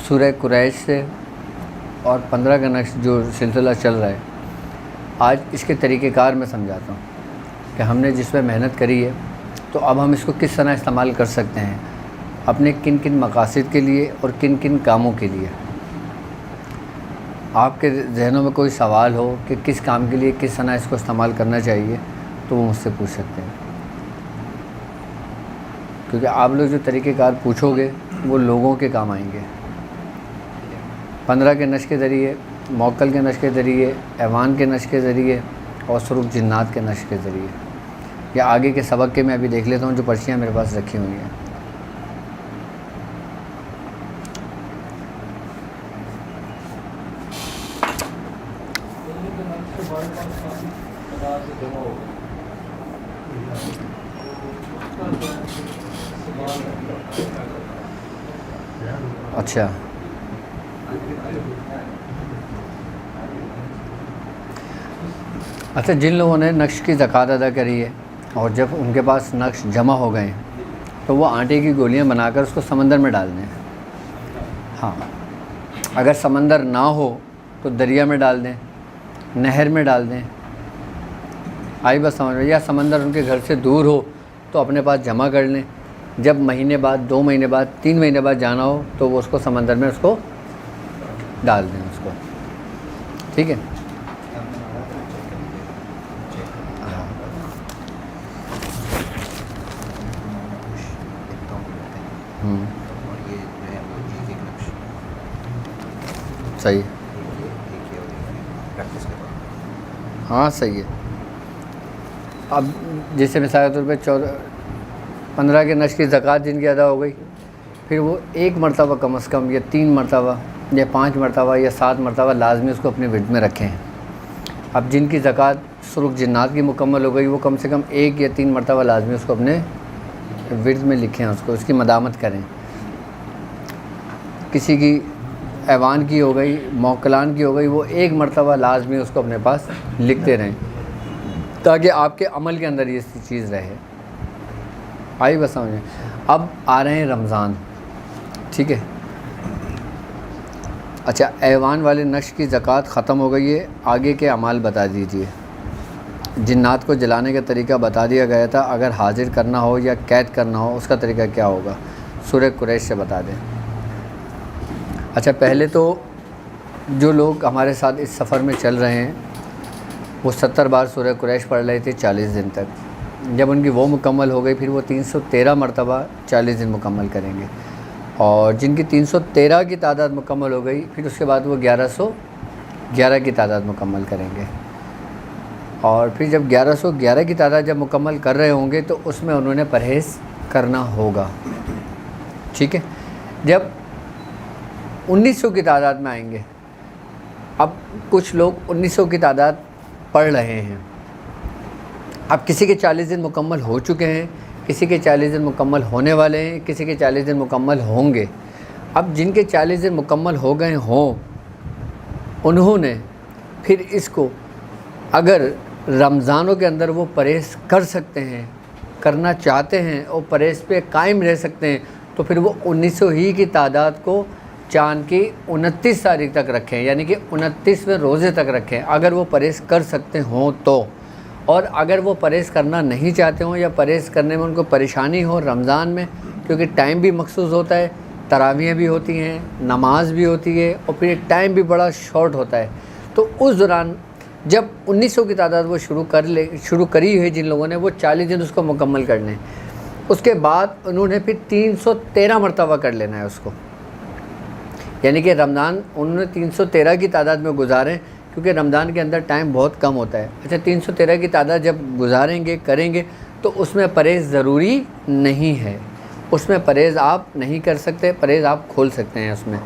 سورہ قریش سے اور 15 کا نقش جو سلسلہ چل رہا ہے، آج اس کے طریقہ کار میں سمجھاتا ہوں کہ ہم نے جس پہ محنت کری ہے تو اب ہم اس کو کس طرح استعمال کر سکتے ہیں اپنے کن کن مقاصد کے لیے اور کن کن کاموں کے لیے۔ آپ کے ذہنوں میں کوئی سوال ہو کہ کس کام کے لیے کس طرح اس کو استعمال کرنا چاہیے تو وہ مجھ سے پوچھ سکتے ہیں، کیونکہ آپ لوگ جو طریقہ کار پوچھو گے وہ لوگوں کے کام آئیں گے۔ 15 کے نقش کے ذریعے، موکل کے نقش کے ذریعے، ایوان کے نقش کے ذریعے اور سرخ جنات کے نقش کے ذریعے۔ یا آگے کے سبق کے میں ابھی دیکھ لیتا ہوں جو پرچیاں میرے پاس رکھی ہوئی ہیں۔ اچھا، جن لوگوں نے نقش کی زکوٰۃ ادا کری ہے اور جب ان کے پاس نقش جمع ہو گئے تو وہ آٹے کی گولیاں بنا کر اس کو سمندر میں ڈال دیں۔ ہاں، اگر سمندر نہ ہو تو دریا میں ڈال دیں، نہر میں ڈال دیں، آئی بس سمجھ میں، یا سمندر ان کے گھر سے دور ہو تو اپنے پاس جمع کر لیں۔ جب مہینے بعد، 2 مہینے بعد، 3 مہینے بعد جانا ہو تو وہ اس کو سمندر میں اس کو ڈال دیں اس کو، ٹھیک ہے۔ صحیح، ہاں صحیح ہے۔ اب جیسے مثال کے طور پہ 15 کے نقش کی زکوٰۃ جن کی ادا ہو گئی، پھر وہ 1 مرتبہ کم از کم یا 3 مرتبہ یا 5 مرتبہ یا 7 مرتبہ لازمی اس کو اپنے ورد میں رکھیں۔ اب جن کی زکوٰۃ سرخ جنات کی مکمل ہو گئی وہ کم سے کم 1 یا 3 مرتبہ لازمی اس کو اپنے ورد میں لکھیں، اس کی مدامت کریں۔ کسی کی ایوان کی ہو گئی، موکلان کی ہو گئی، وہ 1 مرتبہ لازمی اس کو اپنے پاس لکھتے رہیں تاکہ آپ کے عمل کے اندر یہ چیز رہے۔ آئی بس سمجھیں۔ اب آ رہے ہیں رمضان، ٹھیک ہے۔ اچھا، ایوان والے نقش کی زکوٰۃ ختم ہو گئی ہے، آگے کے اعمال بتا دیجئے۔ جنات کو جلانے کا طریقہ بتا دیا گیا تھا، اگر حاضر کرنا ہو یا قید کرنا ہو اس کا طریقہ کیا ہوگا، سورہ قریش سے بتا دیں۔ اچھا، پہلے تو جو لوگ ہمارے ساتھ اس سفر میں چل رہے ہیں وہ 70 بار سورہ قریش پڑھ رہے تھے 40 دن تک۔ جب ان کی وہ مکمل ہو گئی پھر وہ 313 مرتبہ 40 دن مکمل کریں گے، اور جن کی 313 کی تعداد مکمل ہو گئی پھر اس کے بعد وہ 1111 کی تعداد مکمل کریں گے، اور پھر جب 1111 کی تعداد جب مکمل کر رہے ہوں گے تو اس میں انہوں نے پرہیز کرنا ہوگا، ٹھیک ہے۔ جب 1900 کی تعداد میں آئیں گے، اب کچھ لوگ 1900 کی تعداد پڑھ رہے ہیں، اب کسی کے 40 دن مکمل ہو چکے ہیں، کسی کے 40 دن مکمل ہونے والے ہیں، کسی کے 40 دن مکمل ہوں گے۔ اب جن کے 40 دن مکمل ہو گئے ہوں انہوں نے پھر اس کو اگر رمضانوں کے اندر وہ پرہیز کر سکتے ہیں، کرنا چاہتے ہیں اور پرہیز پہ قائم رہ سکتے ہیں تو پھر وہ 1900 ہی کی تعداد کو چاند کی 29 تاریخ تک رکھیں، یعنی کہ 29ویں روزے تک رکھیں اگر وہ پرہیز کر سکتے ہوں تو۔ اور اگر وہ پرہیز کرنا نہیں چاہتے ہوں یا پرہیز کرنے میں ان کو پریشانی ہو رمضان میں، کیونکہ ٹائم بھی مخصوص ہوتا ہے، تراویحیں بھی ہوتی ہیں، نماز بھی ہوتی ہے اور پھر ٹائم بھی بڑا شارٹ ہوتا ہے، تو اس دوران جب 1900 کی تعداد وہ شروع کری ہے جن لوگوں نے، وہ 40 دن اس کو مکمل کر لیں۔ اس کے بعد انہوں نے پھر 313 مرتبہ کر لینا ہے اس کو، یعنی کہ رمضان انہوں نے 313 کی تعداد میں گزاریں، کیونکہ رمضان کے اندر ٹائم بہت کم ہوتا ہے۔ اچھا، 313 کی تعداد جب گزاریں گے کریں گے تو اس میں پرہیز ضروری نہیں ہے، اس میں پرہیز آپ نہیں کر سکتے، پرہیز آپ کھول سکتے ہیں اس میں۔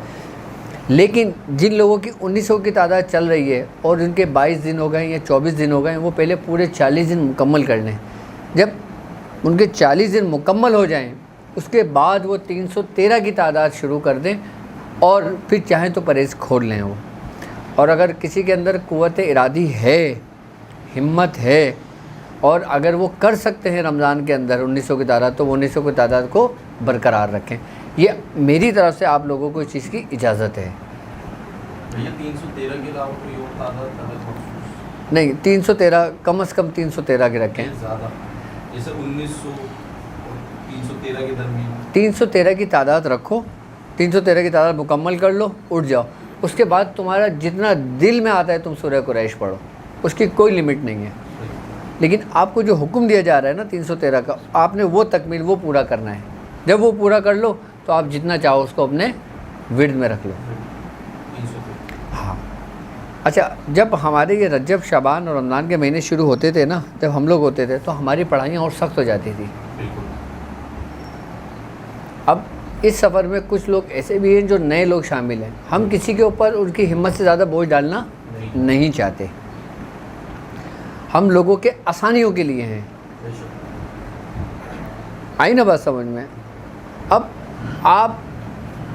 لیکن جن لوگوں کی 1900 کی تعداد چل رہی ہے اور ان کے 22 دن ہو گئے یا 24 دن ہو گئے، وہ پہلے پورے 40 دن مکمل کر لیں۔ جب ان کے 40 دن مکمل ہو جائیں اس کے بعد وہ 313 کی تعداد شروع کر دیں اور پھر چاہیں تو پرہیز کھول لیں وہ۔ اور اگر کسی کے اندر قوت ارادی ہے، ہمت ہے، اور اگر وہ کر سکتے ہیں رمضان کے اندر 1900 کی تعداد، تو وہ 1900 کی تعداد کو برقرار رکھیں۔ یہ میری طرف سے آپ لوگوں کو اس چیز کی اجازت ہے. یہ 313 کے علاوہ کوئی اور تعداد مخصوص نہیں, 313 کم از کم 313 کے رکھیں. زیادہ جیسے 1900 اور 313 کے درمیان 313 کی تعداد رکھو, 313 کی تعداد مکمل کر لو, اٹھ جاؤ. اس کے بعد تمہارا جتنا دل میں آتا ہے تم سورہ قریش پڑھو, اس کی کوئی لمٹ نہیں ہے. لیکن آپ کو جو حکم دیا جا رہا ہے نا 313 کا, آپ نے وہ تکمیل وہ پورا کرنا ہے. جب وہ پورا کر لو تو آپ جتنا چاہو اس کو اپنے ورد میں رکھ لو. ہاں اچھا, جب ہمارے یہ رجب شعبان اور رمضان کے مہینے شروع ہوتے تھے نا, جب ہم لوگ ہوتے تھے تو ہماری پڑھائیاں اور سخت ہو جاتی تھی. اب اس سفر میں کچھ لوگ ایسے بھی ہیں جو نئے لوگ شامل ہیں. ہم کسی کے اوپر ان کی ہمت سے زیادہ بوجھ ڈالنا نہیں چاہتے. ہم لوگوں کے آسانیوں کے لیے ہیں. آئی نا بات سمجھ میں؟ اب آپ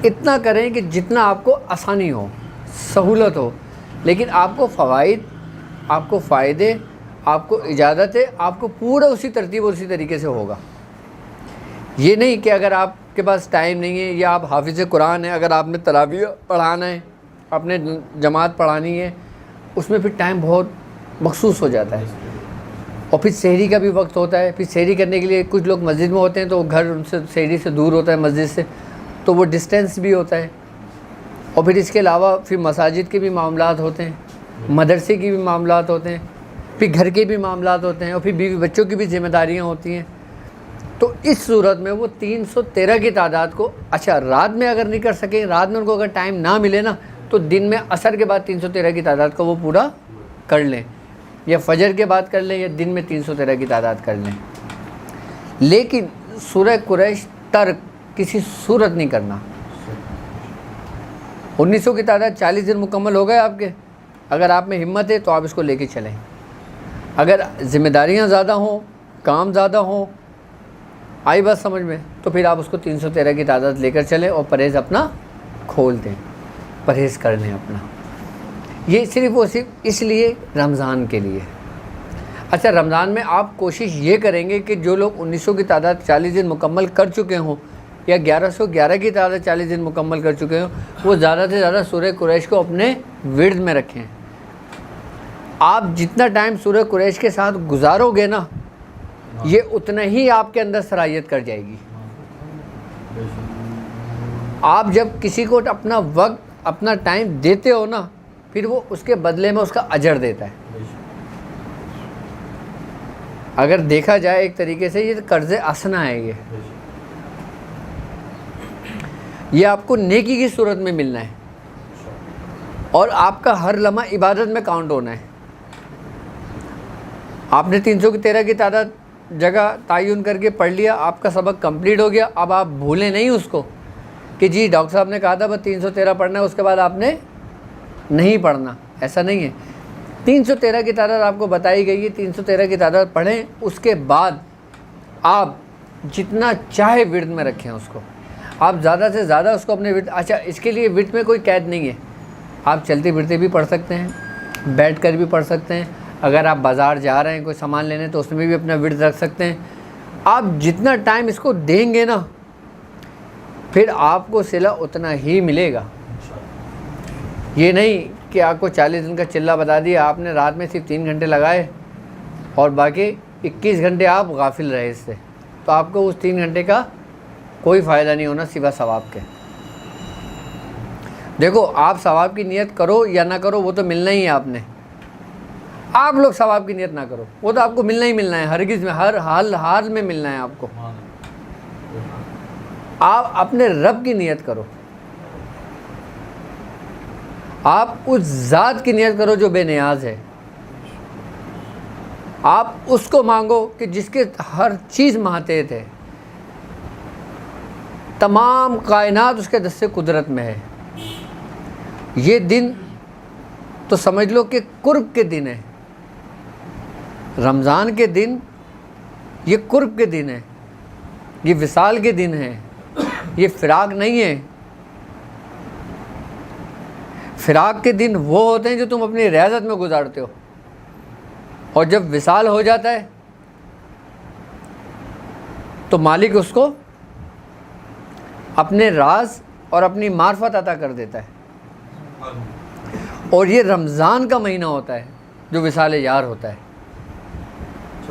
اتنا کریں کہ جتنا آپ کو آسانی ہو, سہولت ہو, لیکن آپ کو فوائد, آپ کو فائدے, آپ کو اجازت ہے, آپ کو پورا اسی ترتیب اور اسی طریقے سے ہوگا. یہ نہیں کہ اگر آپ کے پاس ٹائم نہیں ہے یا آپ حافظ قرآن ہیں, اگر آپ نے تراویح پڑھانا ہے, آپ نے جماعت پڑھانی ہے, اس میں پھر ٹائم بہت مخصوص ہو جاتا ہے. اور پھر سحری کا بھی وقت ہوتا ہے. پھر سحری کرنے کے لیے کچھ لوگ مسجد میں ہوتے ہیں تو گھر ان سے سحری سے دور ہوتا ہے مسجد سے, تو وہ ڈسٹینس بھی ہوتا ہے. اور پھر اس کے علاوہ پھر مساجد کے بھی معاملات ہوتے ہیں, مدرسے کی بھی معاملات ہوتے ہیں, پھر گھر کے بھی معاملات ہوتے ہیں, اور پھر بیوی بچوں کی بھی ذمہ داریاں ہوتی ہیں. تو اس صورت میں وہ 313 کی تعداد کو, اچھا رات میں اگر نہیں کر سکیں, رات میں ان کو اگر ٹائم نہ ملے نا, تو دن میں عصر کے بعد 313 کی تعداد کو وہ پورا کر لیں, یا فجر کے بعد کر لیں, یا دن میں 313 کی تعداد کر لیں. لیکن سورہ قریش ترک کسی صورت نہیں کرنا. 1900 کی تعداد 40 دن مکمل ہو گئے آپ کے. اگر آپ میں ہمت ہے تو آپ اس کو لے کے چلیں. اگر ذمہ داریاں زیادہ ہوں, کام زیادہ ہوں, آئی بات سمجھ میں, تو پھر آپ اس کو 313 کی تعداد لے کر چلیں اور پرہیز اپنا کھول دیں, پرہیز کر لیں اپنا. یہ صرف اور صرف اس لیے رمضان کے لیے. اچھا, رمضان میں آپ کوشش یہ کریں گے کہ جو لوگ 1900 کی تعداد 40 دن مکمل کر چکے ہوں, یا 1111 کی تعداد 40 دن مکمل کر چکے ہوں, وہ زیادہ سے زیادہ سورہ قریش کو اپنے ورد میں رکھیں. آپ جتنا ٹائم سورہ قریش کے ساتھ گزارو گے نا, یہ اتنا ہی آپ کے اندر صلاحیت کر جائے گی. آپ جب کسی کو اپنا وقت, اپنا ٹائم دیتے ہو نا, پھر وہ اس کے بدلے میں اس کا اجر دیتا ہے. اگر دیکھا جائے ایک طریقے سے یہ قرض اسنا ہے. یہ آپ کو نیکی کی صورت میں ملنا ہے, اور آپ کا ہر لمحہ عبادت میں کاؤنٹ ہونا ہے. آپ نے 313 کی تعداد جگہ تعین کر کے پڑھ لیا, آپ کا سبق کمپلیٹ ہو گیا. اب آپ بھولیں نہیں اس کو کہ جی ڈاکٹر صاحب نے کہا تھا بس 313 پڑھنا ہے, اس کے بعد آپ نے نہیں پڑھنا. ایسا نہیں ہے. 313 کی تعداد آپ کو بتائی گئی ہے, 313 کی تعداد پڑھیں. اس کے بعد آپ جتنا چاہے ورد میں رکھیں اس کو, آپ زیادہ سے زیادہ اس کو اپنے ورد. اچھا, اس کے لیے ورد میں کوئی قید نہیں ہے. آپ چلتے پھرتے بھی پڑھ سکتے ہیں, بیٹھ کر بھی پڑھ سکتے ہیں. اگر آپ بازار جا رہے ہیں کوئی سامان لینے تو اس میں بھی اپنا ورد رکھ سکتے ہیں. آپ جتنا ٹائم اس کو دیں گے نا, پھر آپ کو صلہ اتنا ہی ملے گا. یہ نہیں کہ آپ کو 40 دن کا چلہ بتا دیا, آپ نے رات میں صرف 3 گھنٹے لگائے اور باقی 21 گھنٹے آپ غافل رہے اس سے, تو آپ کو اس 3 گھنٹے کا کوئی فائدہ نہیں ہونا سوا ثواب کے. دیکھو, آپ ثواب کی نیت کرو یا نہ کرو, وہ تو ملنا ہی ہے. آپ نے, آپ لوگ ثواب کی نیت نہ کرو, وہ تو آپ کو ملنا ہی ملنا ہے. ہرگز میں, ہر حال میں ملنا ہے آپ کو. آپ اپنے رب کی نیت کرو, آپ اس ذات کی نیت کرو جو بے نیاز ہے. آپ اس کو مانگو کہ جس کے ہر چیز ماتحت ہے, تمام کائنات اس کے دست قدرت میں ہے. یہ دن تو سمجھ لو کہ قرب کے دن ہے. رمضان کے دن یہ قرب کے دن ہے, یہ وصال کے دن ہے, یہ فراق نہیں ہے. فراق کے دن وہ ہوتے ہیں جو تم اپنی ریاضت میں گزارتے ہو, اور جب وصال ہو جاتا ہے تو مالک اس کو اپنے راز اور اپنی معرفت عطا کر دیتا ہے. اور یہ رمضان کا مہینہ ہوتا ہے جو وصال یار ہوتا ہے.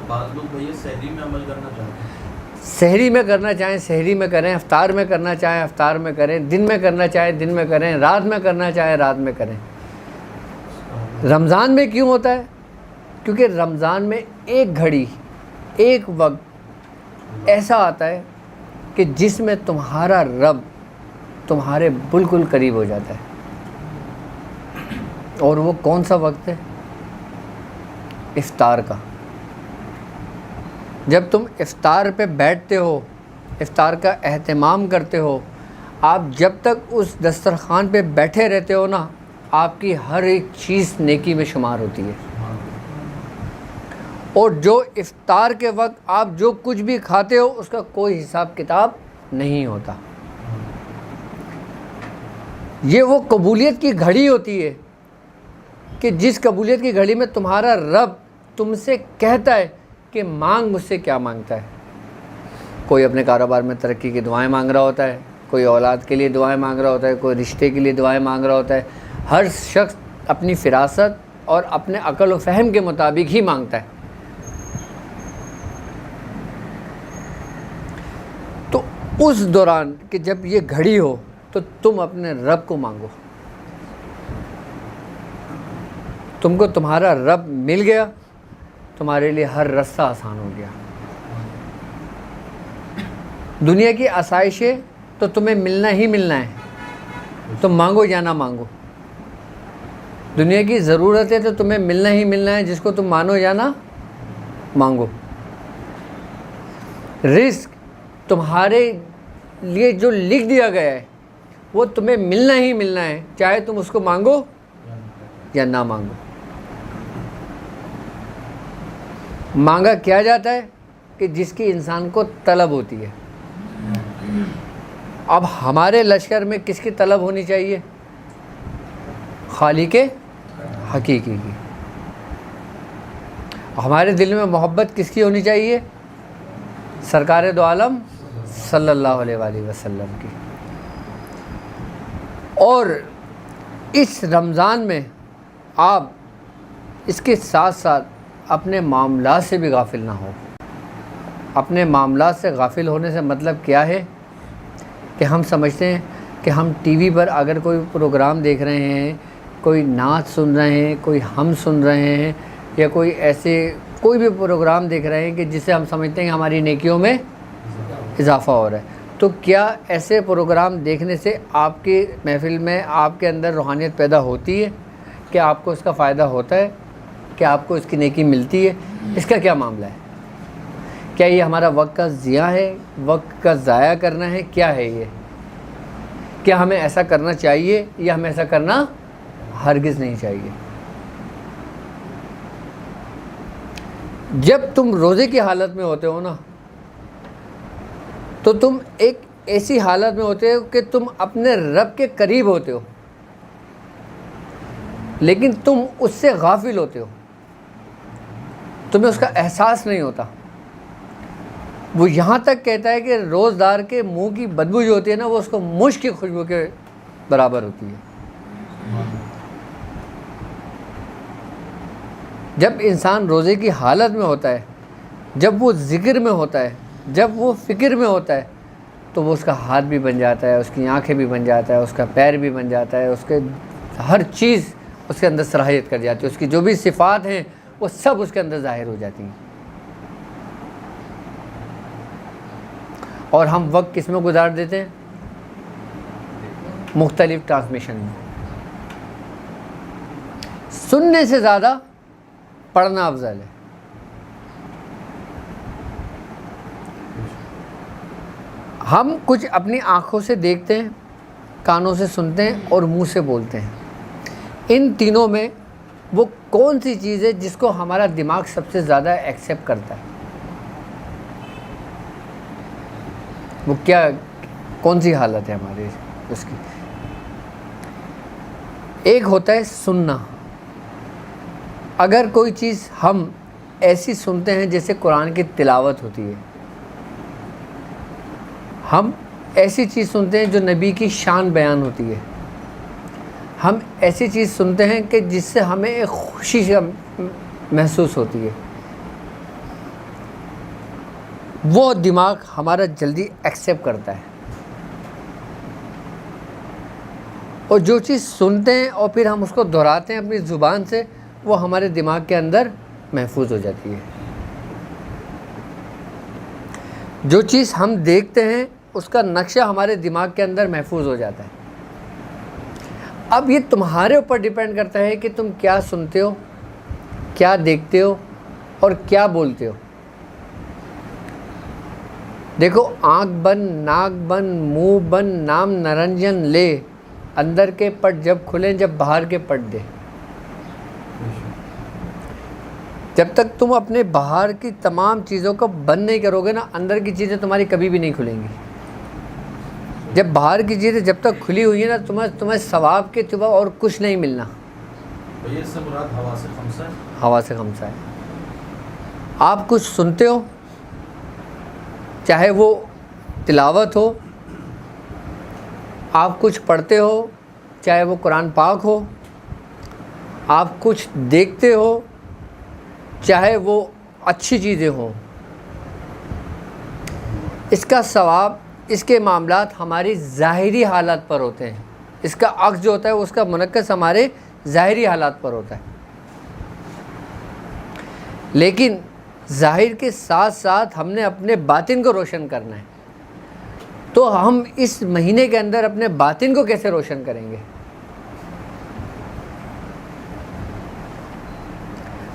بعض لوگ بھیا سحری میں عمل کرنا چاہتے ہیں. سحری میں کرنا چاہیں سحری میں کریں، افطار میں کرنا چاہیں افطار میں کریں، دن میں کرنا چاہیں دن میں کریں، رات میں کرنا چاہیں رات میں کریں. رمضان میں کیوں ہوتا ہے؟ کیونکہ رمضان میں ایک گھڑی، ایک وقت ایسا آتا ہے کہ جس میں تمہارا رب تمہارے بالکل قریب ہو جاتا ہے. اور وہ کون سا وقت ہے؟ افطار کا. جب تم افطار پہ بیٹھتے ہو، افطار کا اہتمام کرتے ہو، آپ جب تک اس دسترخوان پہ بیٹھے رہتے ہو نا، آپ کی ہر ایک چیز نیکی میں شمار ہوتی ہے. اور جو افطار کے وقت آپ جو کچھ بھی کھاتے ہو اس کا کوئی حساب کتاب نہیں ہوتا. یہ وہ قبولیت کی گھڑی ہوتی ہے کہ جس قبولیت کی گھڑی میں تمہارا رب تم سے کہتا ہے کہ مانگ مجھ سے کیا مانگتا ہے. کوئی اپنے کاروبار میں ترقی کی دعائیں مانگ رہا ہوتا ہے، کوئی اولاد کے لیے دعائیں مانگ رہا ہوتا ہے، کوئی رشتے کے لیے دعائیں مانگ رہا ہوتا ہے. ہر شخص اپنی فراست اور اپنے عقل و فہم کے مطابق ہی مانگتا ہے. تو اس دوران کہ جب یہ گھڑی ہو تو تم اپنے رب کو مانگو. تم کو تمہارا رب مل گیا، تمہارے لیے ہر رستہ آسان ہو گیا. دنیا کی آسائشیں تو تمہیں ملنا ہی ملنا ہے، تم مانگو یا نہ مانگو. دنیا کی ضرورتیں تو تمہیں ملنا ہی ملنا ہے، جس کو تم مانو یا نہ مانگو. رزق تمہارے لیے جو لکھ دیا گیا ہے وہ تمہیں ملنا ہی ملنا ہے، چاہے تم اس کو مانگو یا نہ مانگو. مانگا کیا جاتا ہے کہ جس کی انسان کو طلب ہوتی ہے. اب ہمارے لشکر میں کس کی طلب ہونی چاہیے؟ خالق حقیقی کی. ہمارے دل میں محبت کس کی ہونی چاہیے؟ سرکار دو عالم صلی اللہ علیہ وآلہ وسلم کی. اور اس رمضان میں آپ اس کے ساتھ ساتھ اپنے معاملات سے بھی غافل نہ ہو. اپنے معاملات سے غافل ہونے سے مطلب کیا ہے کہ ہم سمجھتے ہیں کہ ہم ٹی وی پر اگر کوئی پروگرام دیکھ رہے ہیں، کوئی نعت سن رہے ہیں، کوئی ہم سن رہے ہیں، یا کوئی ایسے کوئی بھی پروگرام دیکھ رہے ہیں کہ جس سے ہم سمجھتے ہیں کہ ہماری نیکیوں میں اضافہ ہو رہا ہے. تو کیا ایسے پروگرام دیکھنے سے آپ کی محفل میں آپ کے اندر روحانیت پیدا ہوتی ہے؟ کہ آپ کو اس کا فائدہ ہوتا ہے؟ کہ آپ کو اس کی نیکی ملتی ہے؟ اس کا کیا معاملہ ہے؟ کیا یہ ہمارا وقت کا ضیاع ہے، وقت کا ضائع کرنا ہے؟ کیا ہے یہ؟ کیا ہمیں ایسا کرنا چاہیے یا ہمیں ایسا کرنا ہرگز نہیں چاہیے؟ جب تم روزے کی حالت میں ہوتے ہو نا، تو تم ایک ایسی حالت میں ہوتے ہو کہ تم اپنے رب کے قریب ہوتے ہو، لیکن تم اس سے غافل ہوتے ہو، تمہیں اس کا احساس نہیں ہوتا. وہ یہاں تک کہتا ہے کہ روزدار کے منہ کی بدبو جو ہوتی ہے نا، وہ اس کو مشک کی خوشبو کے برابر ہوتی ہے. جب انسان روزے کی حالت میں ہوتا ہے، جب وہ ذکر میں ہوتا ہے، جب وہ فکر میں ہوتا ہے، تو وہ اس کا ہاتھ بھی بن جاتا ہے، اس کی آنکھیں بھی بن جاتا ہے، اس کا پیر بھی بن جاتا ہے، اس کے ہر چیز اس کے اندر صلاحیت کر جاتی ہے. اس کی جو بھی صفات ہیں وہ سب اس کے اندر ظاہر ہو جاتی ہیں. اور ہم وقت کس میں گزار دیتے ہیں؟ مختلف ٹرانسمیشن میں. سننے سے زیادہ پڑھنا افضل ہے. ہم کچھ اپنی آنکھوں سے دیکھتے ہیں، کانوں سے سنتے ہیں اور منہ سے بولتے ہیں. ان تینوں میں وہ کون سی چیز ہے جس کو ہمارا دماغ سب سے زیادہ ایکسیپٹ کرتا ہے؟ وہ کیا، کون سی حالت ہے ہماری اس کی؟ ایک ہوتا ہے سننا. اگر کوئی چیز ہم ایسی سنتے ہیں جیسے قرآن کی تلاوت ہوتی ہے، ہم ایسی چیز سنتے ہیں جو نبی کی شان بیان ہوتی ہے، ہم ایسی چیز سنتے ہیں کہ جس سے ہمیں ایک خوشی محسوس ہوتی ہے، وہ دماغ ہمارا جلدی ایکسیپٹ کرتا ہے. اور جو چیز سنتے ہیں اور پھر ہم اس کو دہراتے ہیں اپنی زبان سے، وہ ہمارے دماغ کے اندر محفوظ ہو جاتی ہے. جو چیز ہم دیکھتے ہیں اس کا نقشہ ہمارے دماغ کے اندر محفوظ ہو جاتا ہے. اب یہ تمہارے اوپر ڈیپینڈ کرتا ہے کہ تم کیا سنتے ہو، کیا دیکھتے ہو اور کیا بولتے ہو. دیکھو، آنکھ بند، ناک بند، منہ بند، نام نرنجن لے، اندر کے پٹ جب کھلیں جب باہر کے پٹ دے. جب تک تم اپنے باہر کی تمام چیزوں کو بند نہیں کرو گے نا، اندر کی چیزیں تمہاری کبھی بھی نہیں کھلیں گی. جب باہر کی چیزیں جب تک کھلی ہوئی ہیں نا، تمہیں ثواب کے سوا اور کچھ نہیں ملنا. اس سے مراد ہوا سے خمسہ ہے. ہوا سے خمسہ ہے. آپ کچھ سنتے ہو، چاہے وہ تلاوت ہو، آپ کچھ پڑھتے ہو، چاہے وہ قرآن پاک ہو، آپ کچھ دیکھتے ہو، چاہے وہ اچھی چیزیں ہوں، اس کا ثواب، اس کے معاملات ہماری ظاہری حالات پر ہوتے ہیں. اس کا عکس جو ہوتا ہے اس کا منعکس ہمارے ظاہری حالات پر ہوتا ہے. لیکن ظاہر کے ساتھ ساتھ ہم نے اپنے باطن کو روشن کرنا ہے. تو ہم اس مہینے کے اندر اپنے باطن کو کیسے روشن کریں گے؟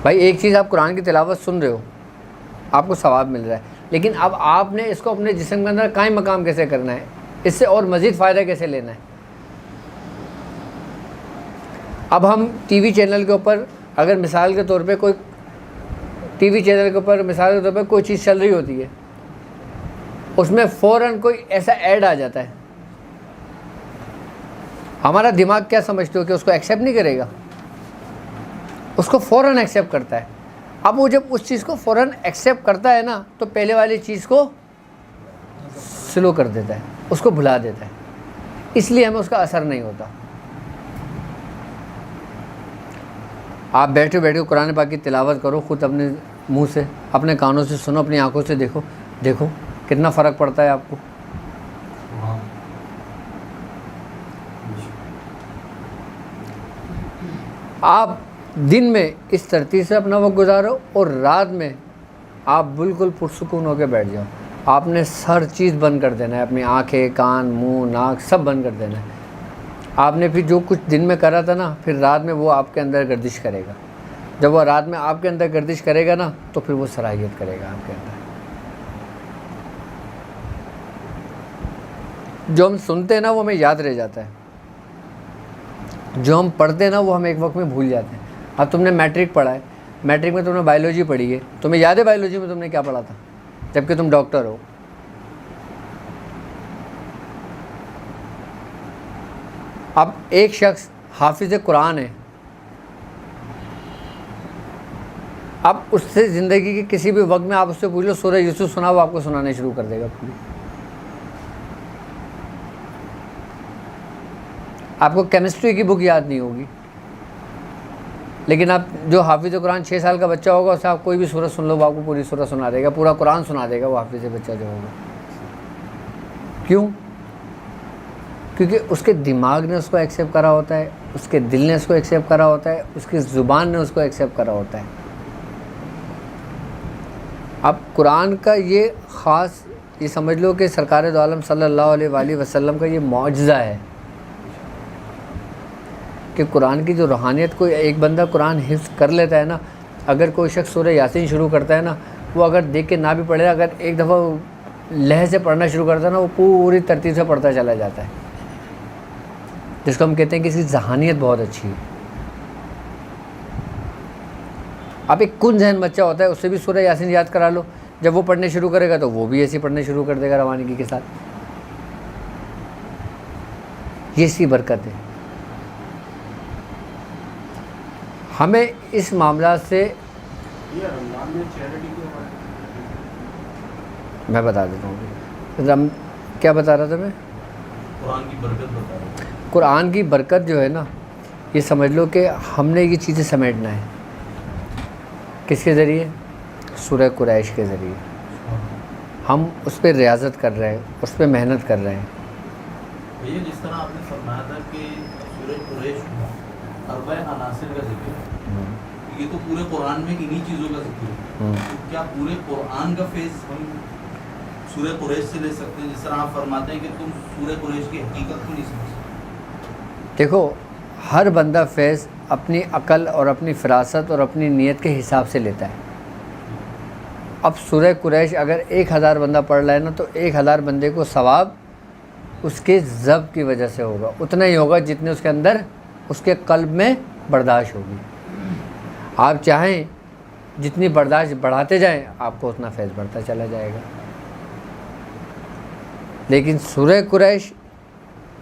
بھائی، ایک چیز آپ قرآن کی تلاوت سن رہے ہو، آپ کو ثواب مل رہا ہے، لیکن اب آپ نے اس کو اپنے جسم کے اندر قائم مقام کیسے کرنا ہے، اس سے اور مزید فائدہ کیسے لینا ہے؟ اب ہم ٹی وی چینل کے اوپر، اگر مثال کے طور پہ کوئی ٹی وی چینل کے اوپر مثال کے طور پہ کوئی چیز چل رہی ہوتی ہے، اس میں فوراً کوئی ایسا ایڈ آ جاتا ہے، ہمارا دماغ کیا سمجھتے ہو کہ اس کو ایکسیپٹ نہیں کرے گا؟ اس کو فوراً ایکسیپٹ کرتا ہے. اب وہ جب اس چیز کو فوراً ایکسیپٹ کرتا ہے نا، تو پہلے والی چیز کو سلو کر دیتا ہے، اس کو بھلا دیتا ہے، اس لیے ہمیں اس کا اثر نہیں ہوتا. آپ بیٹھے بیٹھے قرآن پاک کی تلاوت کرو، خود اپنے منہ سے، اپنے کانوں سے سنو، اپنی آنکھوں سے دیکھو کتنا فرق پڑتا ہے آپ کو. آپ دن میں اس ترتیب سے اپنا وقت گزارو اور رات میں آپ بالکل پرسکون ہو کے بیٹھ جاؤ. آپ نے ہر چیز بند کر دینا ہے، اپنی آنکھیں، کان، منہ، ناک سب بند کر دینا ہے. آپ نے پھر جو کچھ دن میں کرا تھا نا، پھر رات میں وہ آپ کے اندر گردش کرے گا. جب وہ رات میں آپ کے اندر گردش کرے گا نا، تو پھر وہ صلاحیت کرے گا آپ کے اندر. جو ہم سنتے ہیں نا وہ ہمیں یاد رہ جاتا ہے، جو ہم پڑھتے ہیں نا وہ ہم ایک وقت میں بھول جاتے ہیں. اب تم نے میٹرک پڑھا ہے، میٹرک میں تم نے بایولوجی پڑھی ہے، تمہیں یاد ہے بایولوجی میں تم نے کیا پڑھا تھا، جبکہ تم ڈاکٹر ہو. اب ایک شخص حافظ قرآن ہے، اب اس سے زندگی کے کسی بھی وقت میں آپ اس سے پوچھ لو سورہ یوسف سنا، وہ آپ کو سنانے شروع کر دے گا پوری. آپ کو کیمسٹری کی بک یاد نہیں ہوگی، لیکن آپ جو حافظ قرآن 6 سال کا بچہ ہوگا، اسے آپ کوئی بھی سورہ سن لو، وہ آپ کو پوری سورہ سنا دے گا، پورا قرآن سنا دے گا وہ حافظ بچہ جو ہوگا. کیوں؟ کیونکہ اس کے دماغ نے اس کو ایکسیپٹ کرا ہوتا ہے، اس کے دل نے اس کو ایکسیپٹ کرا ہوتا ہے، اس کی زبان نے اس کو ایکسیپٹ کرا ہوتا ہے. اب قرآن کا یہ خاص، یہ سمجھ لو کہ سرکار دو عالم صلی اللہ علیہ وآلہ وسلم کا یہ معجزہ ہے کہ قرآن کی جو روحانیت، کوئی ایک بندہ قرآن حفظ کر لیتا ہے نا، اگر کوئی شخص سورہ یاسین شروع کرتا ہے نا، وہ اگر دیکھ کے نہ بھی پڑھے، اگر ایک دفعہ لہجے سے پڑھنا شروع کرتا ہے نا، وہ پوری ترتیب سے پڑھتا چلا جاتا ہے، جس کو ہم کہتے ہیں کہ اس کی ذہانیت بہت اچھی ہے. اب ایک کن ذہن بچہ ہوتا ہے، اس سے بھی سورہ یاسین یاد کرا لو، جب وہ پڑھنے شروع کرے گا تو وہ بھی ایسے پڑھنے شروع کر دے گا روانگی کے ساتھ. یہ سی برکت ہے. ہمیں اس معاملات سے میں بتا دیتا ہوں. کیا بتا رہا تھا میں؟ قرآن کی برکت بتا رہے ہیں. قرآن کی برکت جو ہے نا، یہ سمجھ لو کہ ہم نے یہ چیزیں سمیٹنا ہے. کس کے ذریعے؟ سورہ قریش کے ذریعے. ہم اس پہ ریاضت کر رہے ہیں، اس پہ محنت کر رہے ہیں. بھیا جس طرح آپ نے فرمایا تھا کہ سورہ قریش میں اربع عناصر کا ذکر ہے، یہ تو پورے قرآن میں انہی چیزوں کا ذکر ہے. تو کیا پورے قرآن کا فیض ہم سورہ قریش سے لے سکتے ہیں؟ جس طرح آپ فرماتے ہیں کہ تم سورہ قریش کی حقیقت کو نہیں سمجھ سکتے. دیکھو، ہر بندہ فیض اپنی عقل اور اپنی فراست اور اپنی نیت کے حساب سے لیتا ہے. اب سورہ قریش اگر 1000 بندہ پڑھ رہا ہے نا، تو 1000 بندے کو ثواب اس کے ضبط کی وجہ سے ہوگا. اتنا ہی ہوگا جتنے اس کے اندر، اس کے قلب میں برداشت ہوگی. آپ چاہیں جتنی برداشت بڑھاتے جائیں، آپ کو اتنا فیض بڑھتا چلا جائے گا. لیکن سورہ قریش،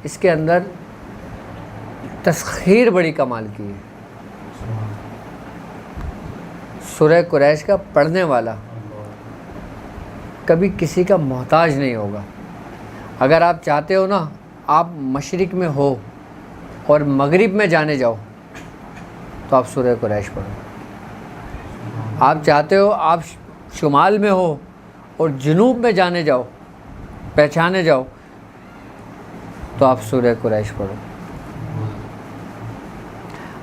اس کے اندر تسخیر بڑی کمال کی ہے. سورہ قریش کا پڑھنے والا کبھی کسی کا محتاج نہیں ہوگا. اگر آپ چاہتے ہو نا آپ مشرق میں ہو اور مغرب میں جانے جاؤ، تو آپ سورہ قریش پڑھو. آپ چاہتے ہو آپ شمال میں ہو اور جنوب میں جانے جاؤ، پہچانے جاؤ، تو آپ سورہ قریش پڑھو.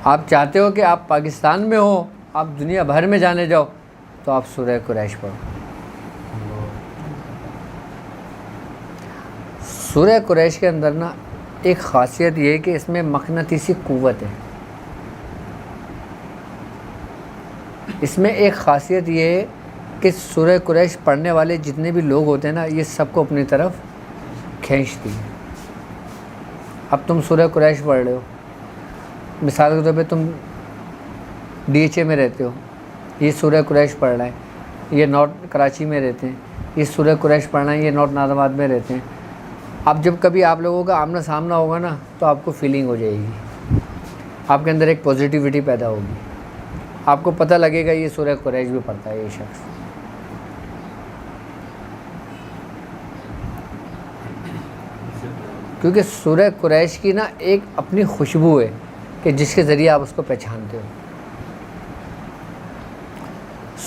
آپ چاہتے ہو کہ آپ پاکستان میں ہو، آپ دنیا بھر میں جانے جاؤ، تو آپ سورہ قریش پڑھو. سورہ قریش کے اندر نا ایک خاصیت یہ ہے کہ اس میں مقناطیسی قوت ہے. اس میں ایک خاصیت یہ ہے کہ سورہ قریش پڑھنے والے جتنے بھی لوگ ہوتے ہیں نا، یہ سب کو اپنی طرف کھینچتی ہے. اب تم سورہ قریش پڑھ رہے ہو، مثال کے طور پہ تم DHA میں رہتے ہو، یہ سورہ قریش پڑھ رہا ہے. یہ نارتھ کراچی میں رہتے ہیں، یہ سورہ قریش پڑھنا ہے، یہ نارتھ ناظم آباد میں رہتے ہیں. اب جب کبھی آپ لوگوں کا آمنا سامنا ہوگا نا، تو آپ کو فیلنگ ہو جائے گی، آپ کے اندر ایک پازیٹیوٹی پیدا ہوگی. آپ کو پتہ لگے گا یہ سورہ قریش بھی پڑھتا ہے یہ شخص. کیونکہ سورہ قریش کی نا ایک اپنی خوشبو ہے کہ جس کے ذریعے آپ اس کو پہچانتے ہو.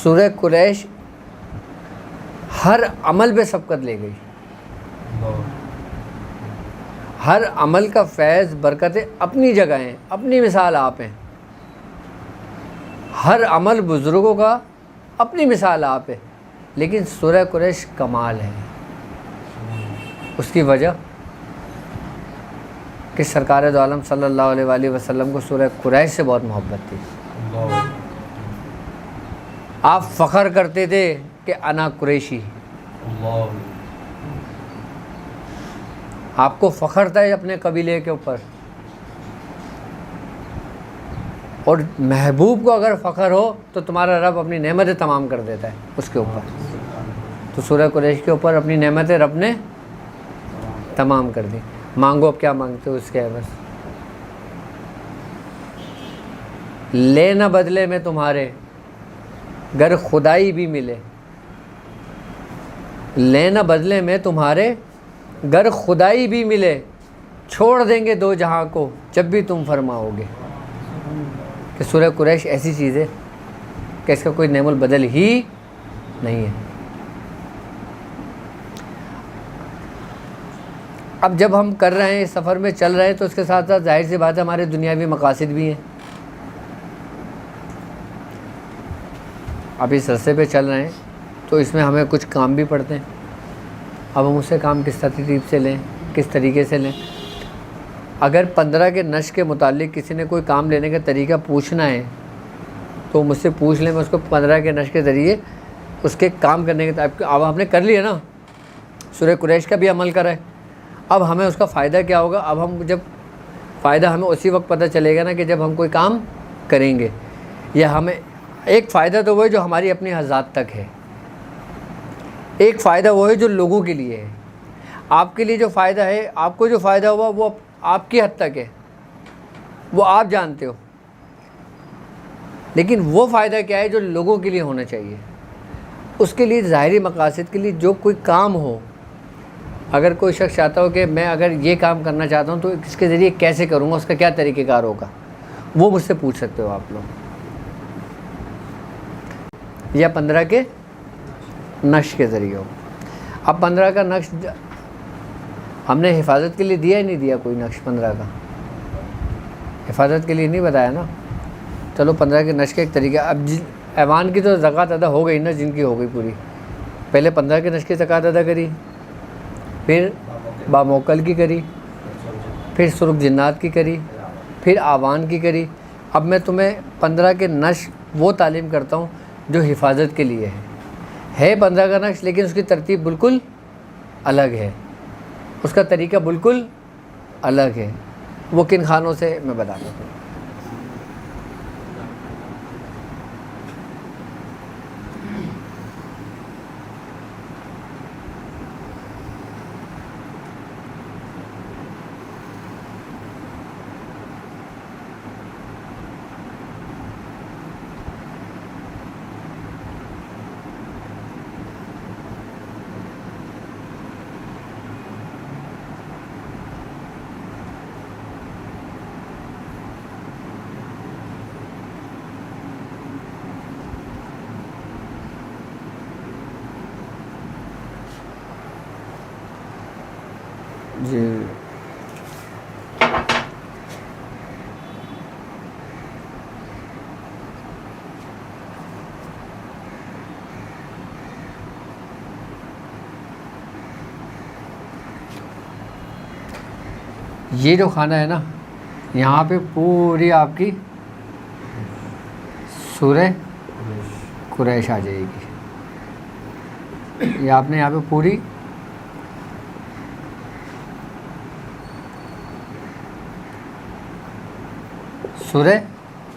سورہ قریش ہر عمل پہ سبقت لے گئی. ہر عمل کا فیض برکتیں اپنی جگہ ہیں، اپنی مثال آپ ہیں. ہر عمل بزرگوں کا اپنی مثال آپ ہے. لیکن سورہ قریش کمال ہے. اس کی وجہ کہ سرکار دو عالم صلی اللہ علیہ وآلہ وسلم کو سورہ قریش سے بہت محبت تھی. آپ فخر کرتے تھے کہ انا قریشی. آپ کو فخر تھا اپنے قبیلے کے اوپر. اور محبوب کو اگر فخر ہو تو تمہارا رب اپنی نعمتیں تمام کر دیتا ہے اس کے اوپر. تو سورہ قریش کے اوپر اپنی نعمتیں رب نے تمام کر دی. مانگو اب کیا مانگتے ہو اس کے عوض. لینا بدلے میں تمہارے گر خدائی بھی ملے. لینا بدلے میں تمہارے گر خدائی بھی ملے. چھوڑ دیں گے دو جہاں کو جب بھی تم فرماؤ گے. کہ سورہ قریش ایسی چیز ہے کہ اس کا کوئی نعم البدل ہی نہیں ہے. اب جب ہم کر رہے ہیں، اس سفر میں چل رہے ہیں، تو اس کے ساتھ ساتھ ظاہر سی بات ہے ہمارے دنیاوی مقاصد بھی ہیں. اب اس رستے پہ چل رہے ہیں تو اس میں ہمیں کچھ کام بھی پڑتے ہیں. اب ہم اسے کام کس ترتیب سے لیں، کس طریقے سے لیں. اگر 15 کے نشر کے متعلق کسی نے کوئی کام لینے کا طریقہ پوچھنا ہے تو مجھ سے پوچھ لیں، میں اس کو 15 کے نشر کے ذریعے اس کے کام کرنے کے. اب ہم نے کر لیا نا، سورہ قریش کا بھی عمل کرا ہے. اب ہمیں اس کا فائدہ کیا ہوگا؟ اب ہم جب فائدہ ہمیں اسی وقت پتہ چلے گا نا کہ جب ہم کوئی کام کریں گے. یا ہمیں ایک فائدہ تو وہ ہے جو ہماری اپنی ذات تک ہے، ایک فائدہ وہ ہے جو لوگوں کے لیے ہے. آپ کے لیے جو فائدہ ہے، آپ کو جو فائدہ ہوا وہ آپ کی حد تک ہے، وہ آپ جانتے ہو. لیکن وہ فائدہ کیا ہے جو لوگوں کے لیے ہونا چاہیے. اس کے لیے ظاہری مقاصد کے لیے جو کوئی کام ہو اگر کوئی شخص چاہتا ہو کہ میں اگر یہ کام کرنا چاہتا ہوں تو اس کے ذریعے کیسے کروں گا، اس کا کیا طریقہ کار ہوگا، وہ مجھ سے پوچھ سکتے ہو آپ لوگ. یا 15 کے نقش کے ذریعے ہو. اب 15 کا نقش ہم نے حفاظت کے لیے دیا ہی نہیں دیا، کوئی نقش 15 کا حفاظت کے لیے نہیں بتایا نا. چلو 15 کے نقش کا ایک طریقہ. اب ایوان کی تو زکوٰۃ ادا ہو گئی نا، جن کی ہو گئی پوری. پہلے 15 کے نقش کی زکوٰۃ ادا کری، پھر باموکل کی کری، پھر سرخ جنات کی کری، پھر آوان کی کری. اب میں تمہیں 15 کے نقش وہ تعلیم کرتا ہوں جو حفاظت کے لیے ہے 15 کا نقش، لیکن اس کی ترتیب بالکل الگ ہے، اس کا طریقہ بالکل الگ ہے. وہ کن خانوں سے میں بتاتا ہوں. جی یہ جو کھانا ہے نا، یہاں پہ پوری آپ کی سورہ قریش آ جائے گی. یہ آپ نے یہاں پہ پوری سورہ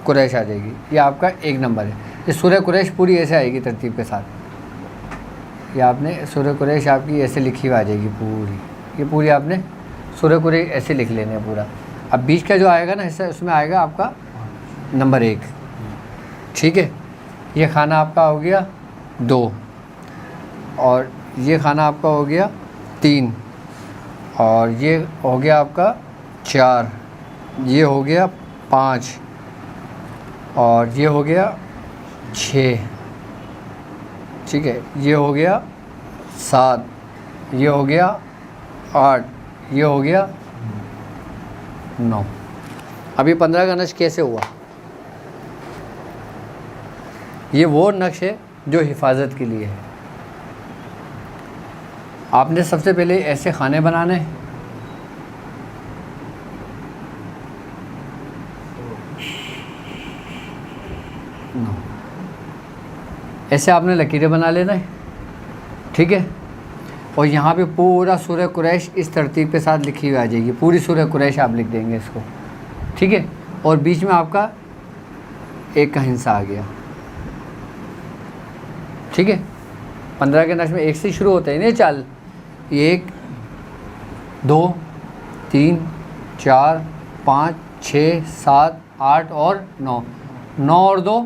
قریش آ جائے گی. یہ آپ کا 1 نمبر ہے. یہ سورہ قریش پوری ایسے آئے گی ترتیب کے ساتھ. یہ آپ نے سورہ قریش آپ کی ایسے لکھی ہوئی آ جائے گی پوری. یہ پوری آپ نے سورہ قریش ایسے لکھ لینے پورا. اب بیچ کا جو آئے گا نا حصہ، اس میں آئے گا آپ کا نمبر 1. ٹھیک ہے. یہ کھانا آپ کا ہو گیا 2، اور یہ کھانا آپ کا ہو گیا 3، اور یہ ہو گیا آپ کا 4، یہ ہو گیا 5، اور یہ ہو گیا 6. ٹھیک ہے. یہ ہو گیا 7، یہ ہو گیا 8، یہ ہو گیا 9. اب یہ 15 کا نقش کیسے ہوا؟ یہ وہ نقش ہے جو حفاظت کے لیے ہے. آپ نے سب سے پہلے ایسے کھانے بنانے ہیں. ایسے آپ نے لکیریں بنا لینا ہے. ٹھیک ہے. اور یہاں پہ پورا سورہ قریش اس ترتیب کے ساتھ لکھی ہوئی آ جائے گی. پوری سورہ قریش آپ لکھ دیں گے اس کو. ٹھیک ہے. اور بیچ میں آپ کا 1 کا ہنسا آ گیا. ٹھیک ہے. 15 کے نقش میں 1 سے شروع ہوتے ہیں نہیں چال. 1 2 3 4 5 6 7 8 اور 9. 9 اور 2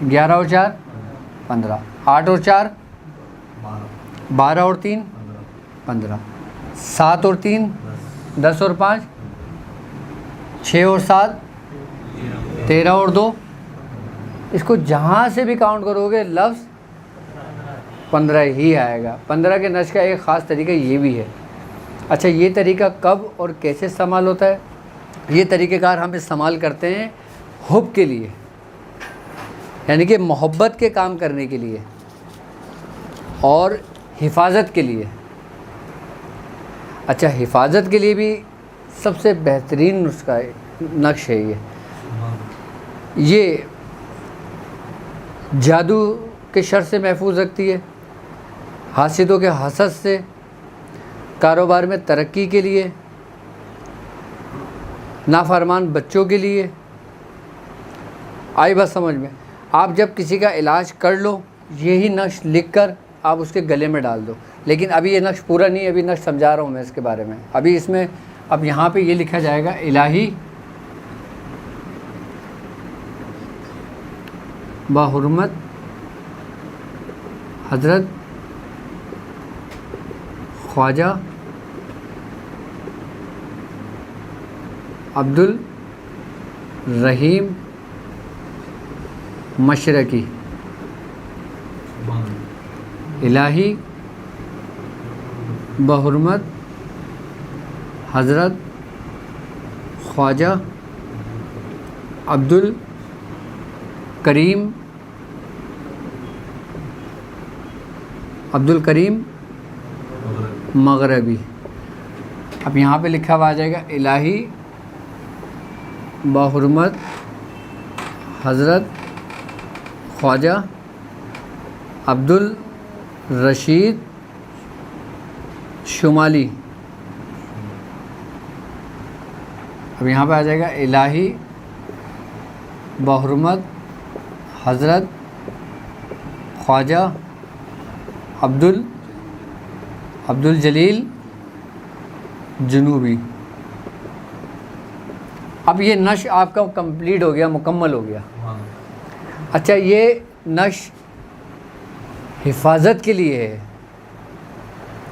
11 اور 4 15. 8 اور 4 12 اور 3 15. 7 اور 3 10 اور 5 6 اور 7 13 اور 2. اس کو جہاں سے بھی کاؤنٹ کرو گے لفظ 15 ہی آئے گا. 15 کے نقش کا ایک خاص طریقہ یہ بھی ہے. اچھا، یہ طریقہ کب اور کیسے استعمال ہوتا ہے؟ یہ طریقہ کار ہم استعمال کرتے ہیں حب کے لیے، یعنی کہ محبت کے کام کرنے کے لیے اور حفاظت کے لیے. اچھا، حفاظت کے لیے بھی سب سے بہترین نسخہ ہے، نقش ہے یہ جادو کے شر سے محفوظ رکھتی ہے، حاسدوں کے حسد سے، کاروبار میں ترقی کے لیے، نافرمان بچوں کے لیے. آئی بات سمجھ میں؟ آپ جب کسی کا علاج کر لو، یہی نقش لکھ کر آپ اس کے گلے میں ڈال دو. لیکن ابھی یہ نقش پورا نہیں، ابھی نقش سمجھا رہا ہوں میں اس کے بارے میں. ابھی اس میں اب یہاں پہ یہ لکھا جائے گا الہی بحرمت حضرت خواجہ عبد الرحیم مشرقی الہی بحرمت حضرت خواجہ عبد الکریم مغربی. اب یہاں پہ لکھا ہوا آ جائے گا الہی بحرمت حضرت خواجہ عبد الرشید شمالی. اب یہاں پہ آ جائے گا الہی بحرمت حضرت خواجہ عبد الجلیل جنوبی. اب یہ نش آپ کا کمپلیٹ ہو گیا, مکمل ہو گیا. اچھا, یہ نش حفاظت کے لیے ہے,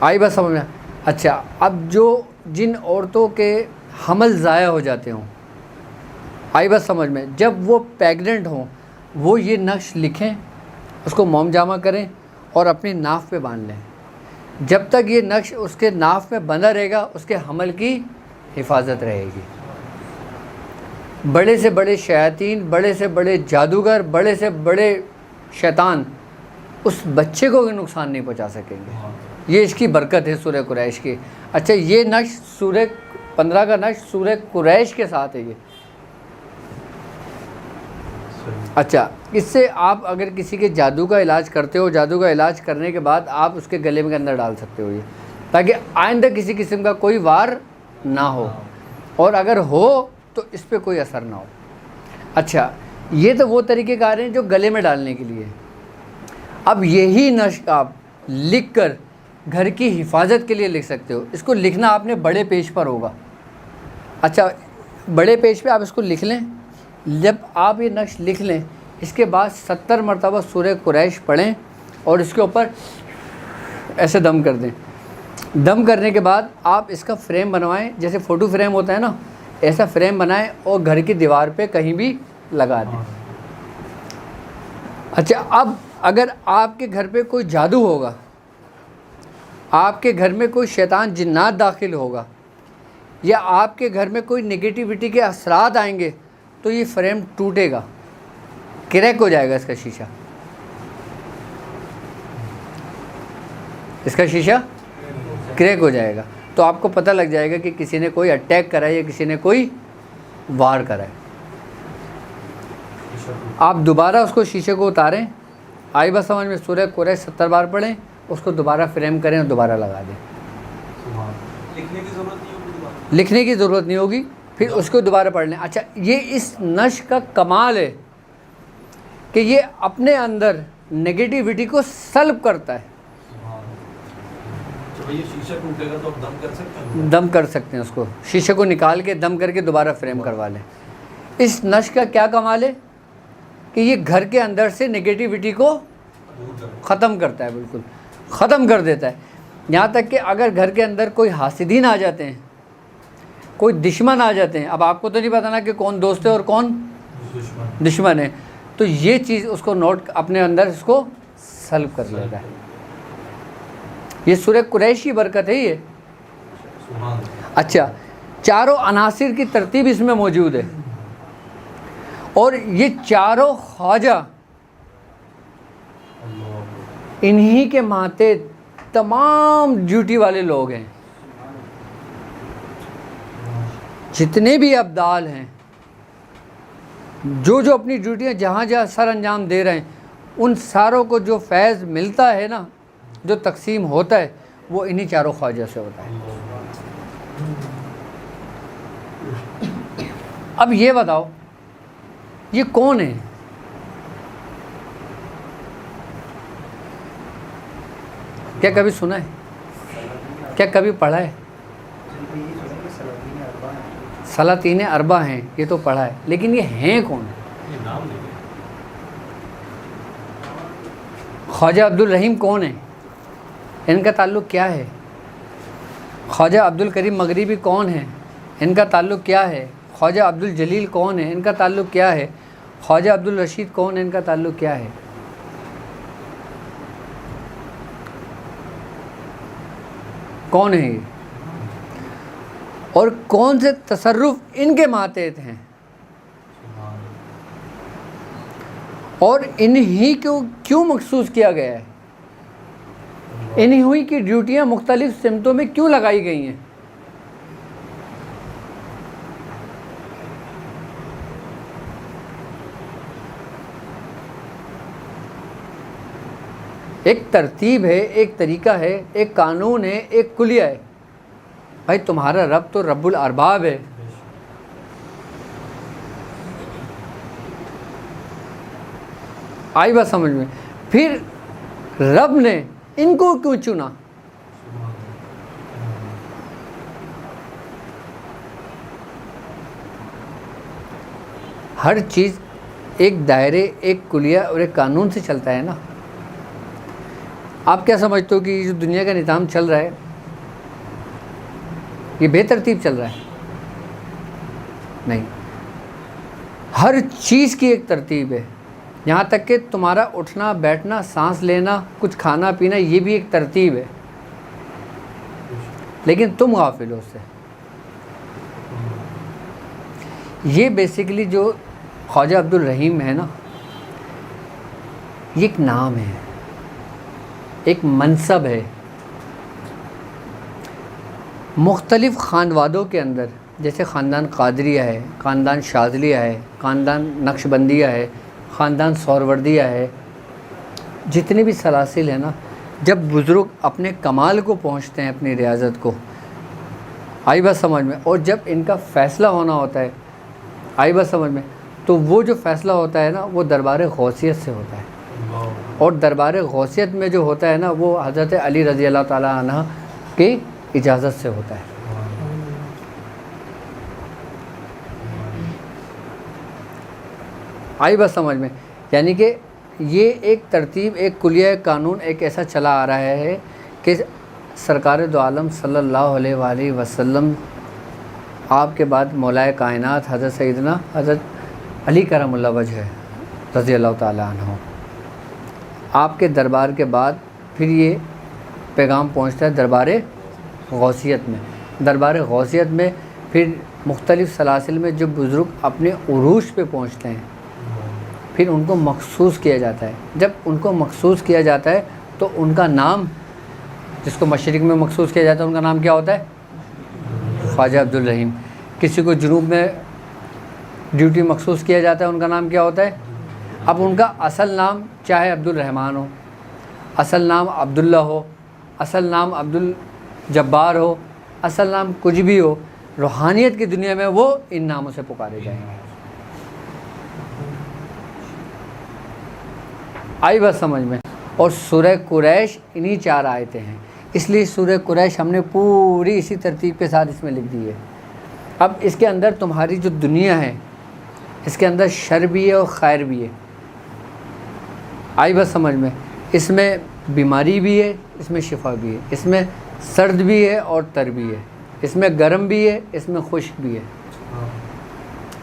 آئی بات سمجھ میں. اچھا, اب جن عورتوں کے حمل ضائع ہو جاتے ہوں, آئی بات سمجھ میں, جب وہ پیگننٹ ہوں وہ یہ نقش لکھیں, اس کو موم جامہ کریں اور اپنی ناف پہ باندھ لیں. جب تک یہ نقش اس کے ناف میں بندھا رہے گا اس کے حمل کی حفاظت رہے گی. بڑے سے بڑے شیاطین, بڑے سے بڑے جادوگر, بڑے سے بڑے شیطان اس بچے کو نقصان نہیں پہنچا سکیں گے. یہ اس کی برکت ہے سورہ قریش کی. اچھا, یہ نقش سورہ 15 کا نقش سورہ قریش کے ساتھ ہے یہ. اچھا, اس سے آپ اگر کسی کے جادو کا علاج کرتے ہو, جادو کا علاج کرنے کے بعد آپ اس کے گلے کے اندر ڈال سکتے ہو یہ, تاکہ آئندہ کسی قسم کا کوئی وار نہ ہو, اور اگر ہو تو اس پہ کوئی اثر نہ ہو. اچھا, یہ تو وہ طریقے کار ہیں جو گلے میں ڈالنے کے لیے. اب یہی نشق آپ لکھ کر گھر کی حفاظت کے لیے لکھ سکتے ہو. اس کو لکھنا آپ نے بڑے پیج پر ہوگا. اچھا, بڑے پیج پہ آپ اس کو لکھ لیں. جب آپ یہ نقش لکھ لیں, اس کے بعد 70 مرتبہ سورہ قریش پڑھیں اور اس کے اوپر ایسے دم کر دیں. دم کرنے کے بعد آپ اس کا فریم بنوائیں, جیسے فوٹو فریم ہوتا ہے نا, ایسا فریم بنائیں اور گھر کی دیوار پہ کہیں بھی لگا دیں. اچھا, اب اگر آپ کے گھر پہ کوئی جادو ہوگا, آپ کے گھر میں کوئی شیطان جنات داخل ہوگا, یا آپ کے گھر میں کوئی نگیٹیوٹی کے اثرات آئیں گے, تو یہ فریم ٹوٹے گا, کریک ہو جائے گا اس کا شیشہ. اس کا شیشہ کریک ہو جائے گا. تو آپ کو پتہ لگ جائے گا کہ کسی نے کوئی اٹیک کرا ہے یا کسی نے کوئی وار کرا ہے. آپ دوبارہ اس کو شیشے کو اتاریں, آئی بات سمجھ میں, سورہ قریش 70 بار پڑھیں, اس کو دوبارہ فریم کریں اور دوبارہ لگا دیں. لکھنے کی ضرورت نہیں ہوگی, پھر اس کو دوبارہ پڑھ لیں. اچھا, یہ اس نش کا کمال ہے کہ یہ اپنے اندر نگیٹیوٹی کو سلب کرتا ہے. دم کر سکتے ہیں اس کو, شیشے کو نکال کے دم کر کے دوبارہ فریم کروا لیں. اس نش کا کیا کمال ہے کہ یہ گھر کے اندر سے نگیٹیوٹی کو ختم کرتا ہے, بالکل ختم کر دیتا ہے. یہاں تک کہ اگر گھر کے اندر کوئی حاسدین آ جاتے ہیں, کوئی دشمن آ جاتے ہیں, اب آپ کو تو نہیں پتا نا کہ کون دوست ہے اور کون دشمن ہے, تو یہ چیز اس کو نوٹ اپنے اندر اس کو سلب کر لیتا ہے. یہ سورہ قریش کی برکت ہے یہ. اچھا, چاروں عناصر کی ترتیب اس میں موجود ہے, اور یہ چاروں خواجہ انہی کے ماتے تمام ڈیوٹی والے لوگ ہیں. جتنے بھی ابدال ہیں, جو اپنی ڈیوٹیاں جہاں جہاں سر انجام دے رہے ہیں, ان ساروں کو جو فیض ملتا ہے نا, جو تقسیم ہوتا ہے, وہ انہی چاروں خواجہ سے ہوتا ہے. اب یہ بتاؤ, یہ کون ہے؟ کیا کبھی سنا ہے؟ کیا کبھی پڑھا ہے؟ سلاطین اربع ہیں, یہ تو پڑھا ہے, لیکن یہ ہیں کون؟ خواجہ عبد الرحیم کون ہیں؟ ان کا تعلق کیا ہے؟ خواجہ عبد الکریم مغربی کون ہیں، ان کا تعلق کیا ہے؟ خواجہ عبد الجلیل کون ہے، ان کا تعلق کیا ہے؟ خواجہ عبد الرشید کون ہے، ان کا تعلق کیا ہے؟ کون ہے یہ؟ اور کون سے تصرف ان کے ماتحت ہیں؟ اور انہی کو کیوں مخصوص کیا گیا ہے؟ انہی کی ڈیوٹیاں مختلف سمتوں میں کیوں لگائی گئی ہیں؟ ایک ترتیب ہے، ایک طریقہ ہے، ایک قانون ہے، ایک کلیہ ہے۔ بھائی تمہارا رب تو رب الارباب ہے، آئی بات سمجھ میں؟ پھر رب نے ان کو کیوں چنا؟ ہر چیز ایک دائرے، ایک کلیہ اور ایک قانون سے چلتا ہے نا۔ آپ کیا سمجھتے ہو کہ یہ جو دنیا کا نظام چل رہا ہے یہ بے ترتیب چل رہا ہے؟ نہیں، ہر چیز کی ایک ترتیب ہے، یہاں تک کہ تمہارا اٹھنا بیٹھنا، سانس لینا، کچھ کھانا پینا، یہ بھی ایک ترتیب ہے، لیکن تم غافل ہو اس سے۔ یہ بیسیکلی جو خواجہ عبد الرحیم ہے نا، یہ ایک نام ہے، ایک منصب ہے۔ مختلف خاندانوں کے اندر، جیسے خاندان قادریہ ہے، خاندان شاذلیہ ہے، خاندان نقشبندیہ ہے، خاندان سہروردیہ ہے، جتنے بھی سلاسل ہیں نا، جب بزرگ اپنے کمال کو پہنچتے ہیں، اپنی ریاضت کو، آئی بات سمجھ میں، اور جب ان کا فیصلہ ہونا ہوتا ہے، آئی بات سمجھ میں، تو وہ جو فیصلہ ہوتا ہے نا وہ دربار غوثیت سے ہوتا ہے، اور دربار غوثیت میں جو ہوتا ہے نا وہ حضرت علی رضی اللہ تعالیٰ عنہ کی اجازت سے ہوتا ہے۔ آئی بات سمجھ میں؟ یعنی کہ یہ ایک ترتیب، ایک کلیہ، ایک قانون، ایک ایسا چلا آ رہا ہے کہ سرکار دو عالم صلی اللہ علیہ وآلہ وسلم، آپ کے بعد مولائے کائنات حضرت سیدنا حضرت علی کرم اللہ وجہ رضی اللہ تعالیٰ عنہ، آپ کے دربار کے بعد پھر یہ پیغام پہنچتا ہے دربار غوثیت میں۔ دربار غوثیت میں پھر مختلف سلاسل میں جو بزرگ اپنے عروج پہ پہنچتے ہیں، پھر ان کو مخصوص کیا جاتا ہے۔ جب ان کو مخصوص کیا جاتا ہے تو ان کا نام، جس کو مشرق میں مخصوص کیا جاتا ہے، ان کا نام کیا ہوتا ہے؟ خواجہ عبد الرحیم۔ کسی کو جنوب میں ڈیوٹی مخصوص کیا جاتا ہے، ان کا نام کیا ہوتا ہے؟ اب ان کا اصل نام چاہے عبد الرحمن ہو، اصل نام عبداللہ ہو، اصل نام عبد الجبار ہو، اصل نام کچھ بھی ہو، روحانیت کی دنیا میں وہ ان ناموں سے پکارے جائیں گے۔ آئی بات سمجھ میں؟ اور سورہ قریش انہی 4 آیتیں ہیں، اس لیے سورہ قریش ہم نے پوری اسی ترتیب کے ساتھ اس میں لکھ دی ہے۔ اب اس کے اندر تمہاری جو دنیا ہے، اس کے اندر شر بھی ہے اور خیر بھی ہے۔ آئی بات سمجھ میں؟ اس میں بیماری بھی ہے، اس میں شفا بھی ہے، اس میں سرد بھی ہے اور تر بھی ہے، اس میں گرم بھی ہے، اس میں خشک بھی ہے،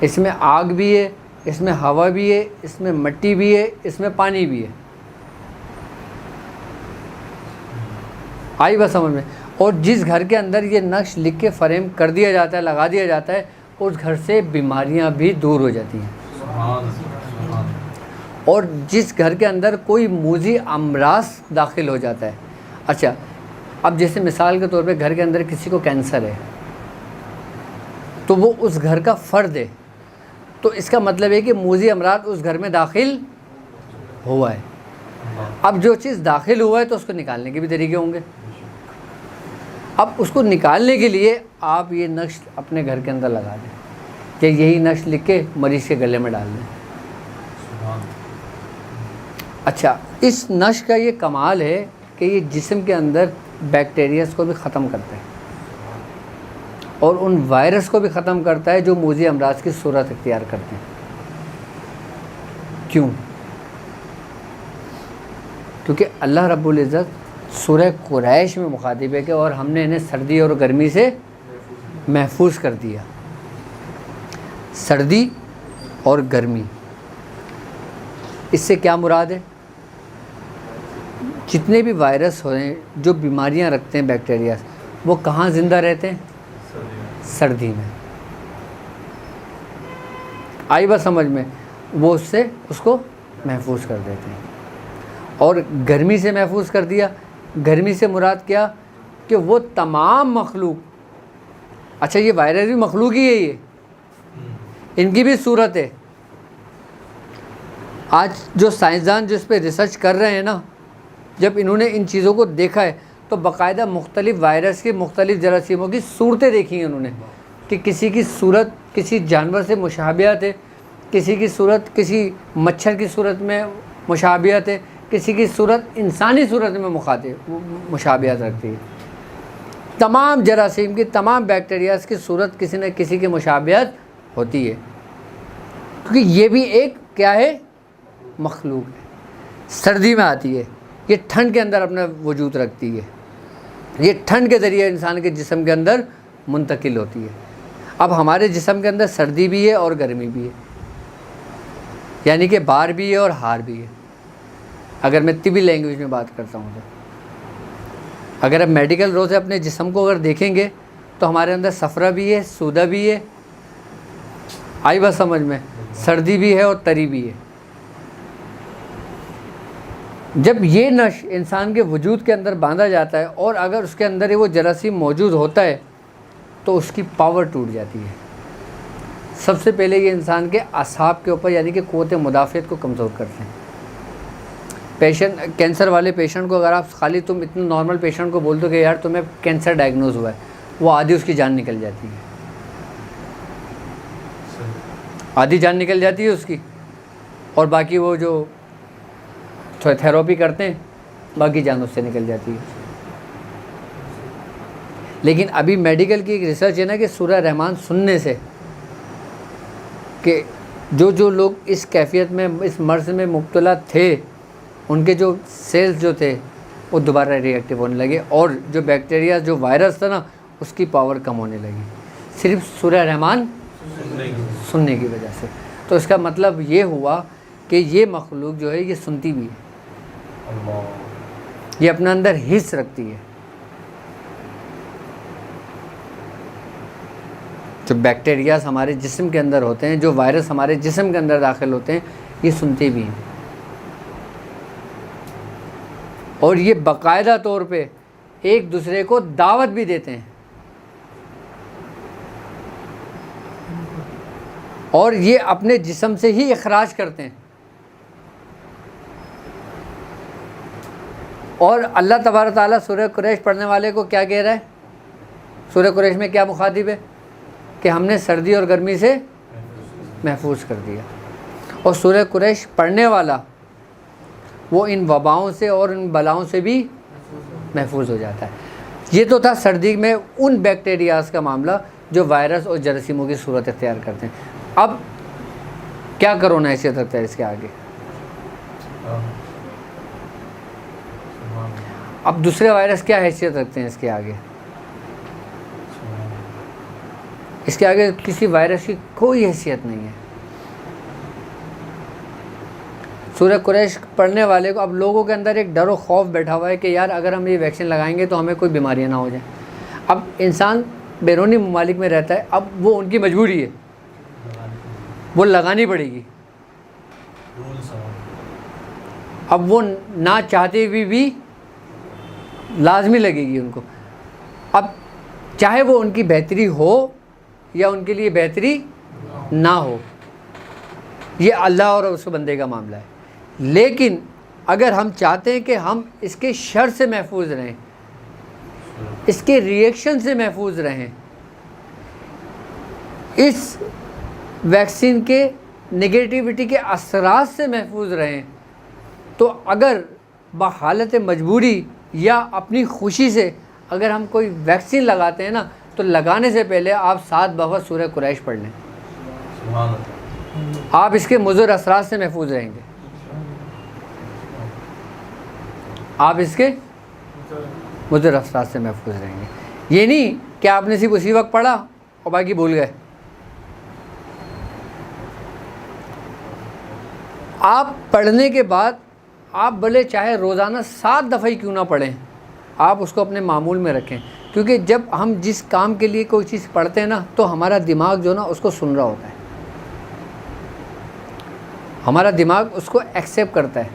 اس میں آگ بھی ہے، اس میں ہوا بھی ہے، اس میں مٹی بھی ہے، اس میں پانی بھی ہے۔ آئی بات سمجھ میں؟ اور جس گھر کے اندر یہ نقش لکھ کے فریم کر دیا جاتا ہے، لگا دیا جاتا ہے، اس گھر سے بیماریاں بھی دور ہو جاتی ہیں۔ اور جس گھر کے اندر کوئی موذی امراض داخل ہو جاتا ہے، اچھا اب جیسے مثال کے طور پہ گھر کے اندر کسی کو کینسر ہے تو وہ اس گھر کا فرد ہے، تو اس کا مطلب ہے کہ موذی امراض اس گھر میں داخل ہوا ہے۔ اب جو چیز داخل ہوا ہے تو اس کو نکالنے کے بھی طریقے ہوں گے۔ اب اس کو نکالنے کے لیے آپ یہ نقش اپنے گھر کے اندر لگا دیں، کہ یہی نقش لکھ کے مریض کے گلے میں ڈال دیں۔ اچھا، اس نقش کا یہ کمال ہے کہ یہ جسم کے اندر بیکٹیریاز کو بھی ختم کرتا ہے اور ان وائرس کو بھی ختم کرتا ہے جو موذی امراض کی صورت اختیار کرتے ہیں۔ کیوں؟ کیونکہ اللہ رب العزت سورہ قریش میں مخاطب ہے کہ اور ہم نے انہیں سردی اور گرمی سے محفوظ کر دیا. سردی اور گرمی، اس سے کیا مراد ہے؟ جتنے بھی وائرس ہیں جو بیماریاں رکھتے ہیں بیکٹیریا، وہ کہاں زندہ رہتے ہیں؟ سردی میں. آئی بات سمجھ میں؟ وہ اس کو محفوظ کر دیتے ہیں. اور گرمی سے محفوظ کر دیا. گرمی سے مراد کیا؟ کہ وہ تمام مخلوق، اچھا یہ وائرس بھی مخلوق ہی ہے، یہ ان کی بھی صورت ہے. آج جو سائنسدان جو اس پہ ریسرچ کر رہے ہیں نا، جب انہوں نے ان چیزوں کو دیکھا ہے تو باقاعدہ مختلف وائرس کی مختلف جراثیموں کی صورتیں دیکھی ہیں انہوں نے، کہ کسی کی صورت کسی جانور سے مشابہت ہے، کسی کی صورت کسی مچھر کی صورت میں مشابہت ہے، کسی کی صورت انسانی صورت میں مشابہت رکھتی ہے. تمام جراثیم کی، تمام بیکٹیریاز کی صورت کسی نہ کسی کی مشابہت ہوتی ہے، کیونکہ یہ بھی ایک کیا ہے؟ مخلوق ہے. سردی میں آتی ہے، یہ ٹھنڈ کے اندر اپنا وجود رکھتی ہے، یہ ٹھنڈ کے ذریعے انسان کے جسم کے اندر منتقل ہوتی ہے. اب ہمارے جسم کے اندر سردی بھی ہے اور گرمی بھی ہے، یعنی کہ بار بھی ہے اور ہار بھی ہے. اگر میں طبی لینگویج میں بات کرتا ہوں تو اگر آپ میڈیکل رو سے اپنے جسم کو اگر دیکھیں گے تو ہمارے اندر صفرا بھی ہے، سودا بھی ہے. آئی بات سمجھ میں؟ سردی بھی ہے اور تری بھی ہے. جب یہ نش انسان کے وجود کے اندر باندھا جاتا ہے اور اگر اس کے اندر وہ جراثیم موجود ہوتا ہے تو اس کی پاور ٹوٹ جاتی ہے. سب سے پہلے یہ انسان کے اعصاب کے اوپر یعنی کہ قوت مدافعت کو کمزور کرتے ہیں. کینسر والے پیشنٹ کو اگر آپ خالی تم اتنے نارمل پیشنٹ کو بول دو کہ یار تمہیں کینسر ڈائگنوز ہوا ہے، وہ آدھی اس کی جان نکل جاتی ہے، آدھی جان نکل جاتی ہے اس کی، اور باقی وہ جو تھیراپی کرتے ہیں باقی جان اس سے نکل جاتی ہے. لیکن ابھی میڈیکل کی ایک ریسرچ ہے نا کہ سورہ رحمان سننے سے کہ جو لوگ اس کیفیت میں اس مرض میں مبتلا تھے ان کے جو سیلز جو تھے وہ دوبارہ ری ایکٹیو ہونے لگے، اور جو بیکٹیریا جو وائرس تھا نا اس کی پاور کم ہونے لگی، صرف سورہ رحمان سننے کی وجہ سے. تو اس کا مطلب یہ ہوا کہ یہ مخلوق جو ہے یہ سنتی بھی ہے، یہ اپنے اندر حس رکھتی ہے. جو بیکٹیریاز ہمارے جسم کے اندر ہوتے ہیں، جو وائرس ہمارے جسم کے اندر داخل ہوتے ہیں، یہ سنتے بھی ہیں، اور یہ باقاعدہ طور پہ ایک دوسرے کو دعوت بھی دیتے ہیں، اور یہ اپنے جسم سے ہی اخراج کرتے ہیں. اور اللہ تبارک تعالیٰ سورہ قریش پڑھنے والے کو کیا کہہ رہا ہے؟ سورہ قریش میں کیا مخاطب ہے؟ کہ ہم نے سردی اور گرمی سے محفوظ کر دیا. اور سورہ قریش پڑھنے والا وہ ان وباؤں سے اور ان بلاؤں سے بھی محفوظ ہو جاتا ہے. یہ تو تھا سردی میں ان بیکٹیریاز کا معاملہ جو وائرس اور جراثیموں کی صورت اختیار کرتے ہیں. اب کیا کرونا حیثیت رکھتا ہے اس کے آگے؟ اب دوسرے وائرس کیا حیثیت رکھتے ہیں اس کے آگے؟ اس کے آگے کسی وائرس کی کوئی حیثیت نہیں ہے. سورہ قریش پڑھنے والے کو اب لوگوں کے اندر ایک ڈر و خوف بیٹھا ہوا ہے کہ یار اگر ہم یہ ویکسین لگائیں گے تو ہمیں کوئی بیماریاں نہ ہو جائیں. اب انسان بیرونی ممالک میں رہتا ہے، اب وہ ان کی مجبوری ہے، وہ لگانی پڑے گی. اب وہ نہ چاہتے ہوئے بھی لازمی لگے گی ان کو. اب چاہے وہ ان کی بہتری ہو یا ان کے لیے بہتری نہ ہو، یہ اللہ اور اس کے بندے کا معاملہ ہے. لیکن اگر ہم چاہتے ہیں کہ ہم اس کے شر سے محفوظ رہیں، اس کے ریئیکشن سے محفوظ رہیں، اس ویکسین کے نگیٹیوٹی کے اثرات سے محفوظ رہیں، تو اگر بحالت مجبوری یا اپنی خوشی سے اگر ہم کوئی ویکسین لگاتے ہیں نا تو لگانے سے پہلے آپ 7 دفعہ سورہ قریش پڑھ لیں. آپ اس کے مضر اثرات سے محفوظ رہیں گے، آپ اس کے مضر اثرات سے محفوظ رہیں گے۔ یہ نہیں کہ آپ نے صرف اسی وقت پڑھا اور باقی بھول گئے۔ آپ پڑھنے کے بعد آپ بھلے چاہے روزانہ 7 دفعہ ہی کیوں نہ پڑھیں، آپ اس کو اپنے معمول میں رکھیں، کیونکہ جب ہم جس کام کے لیے کوئی چیز پڑھتے ہیں نا تو ہمارا دماغ جو نا اس کو سن رہا ہوتا ہے، ہمارا دماغ اس کو ایکسیپٹ کرتا ہے۔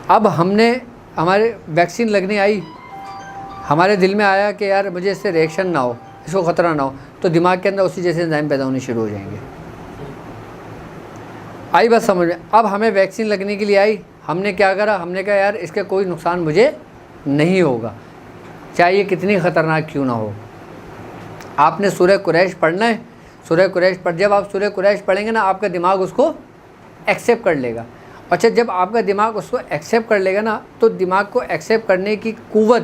اب ہمارے ویکسین لگنے آئی، ہمارے دل میں آیا کہ یار مجھے اس سے ریئیکشن نہ ہو، اس کو خطرہ نہ ہو، تو دماغ کے اندر اسی جیسے انزائم پیدا ہونے شروع ہو جائیں گے۔ آئی بات سمجھ میں؟ اب ہمیں ویکسین لگنے کے لیے آئی، ہم نے کیا کرا؟ ہم نے کہا یار اس کا کوئی نقصان مجھے نہیں ہوگا، چاہے یہ کتنی خطرناک کیوں نہ ہو۔ آپ نے سورہ قریش پڑھنا ہے، سورہ قریش پڑھ، جب آپ سورہ قریش پڑھیں گے نا آپ کا دماغ اس کو ایکسیپٹ کر لے گا۔ اچھا، جب آپ کا دماغ اس کو ایکسیپٹ کر لے گا نا تو دماغ کو ایکسیپٹ کرنے کی قوت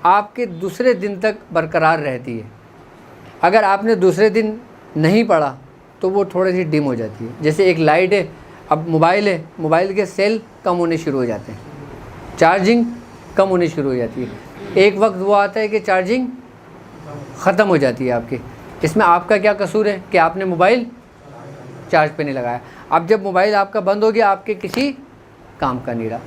آپ کے دوسرے دن تک برقرار رہتی ہے۔ اگر آپ نے دوسرے دن نہیں پڑھا تو وہ تھوڑی سی ڈم ہو جاتی ہے۔ جیسے ایک لائٹ ہے، اب موبائل ہے، موبائل کے سیل کم ہونے شروع ہو جاتے ہیں، چارجنگ کم ہونی شروع ہو جاتی ہے، ایک وقت وہ آتا ہے کہ چارجنگ ختم ہو جاتی ہے آپ کی۔ اس میں آپ کا کیا قصور ہے کہ آپ نے موبائل چارج پہ نہیں لگایا؟ اب جب موبائل آپ کا بند ہو گیا آپ کے کسی کام کا نہیں رہا۔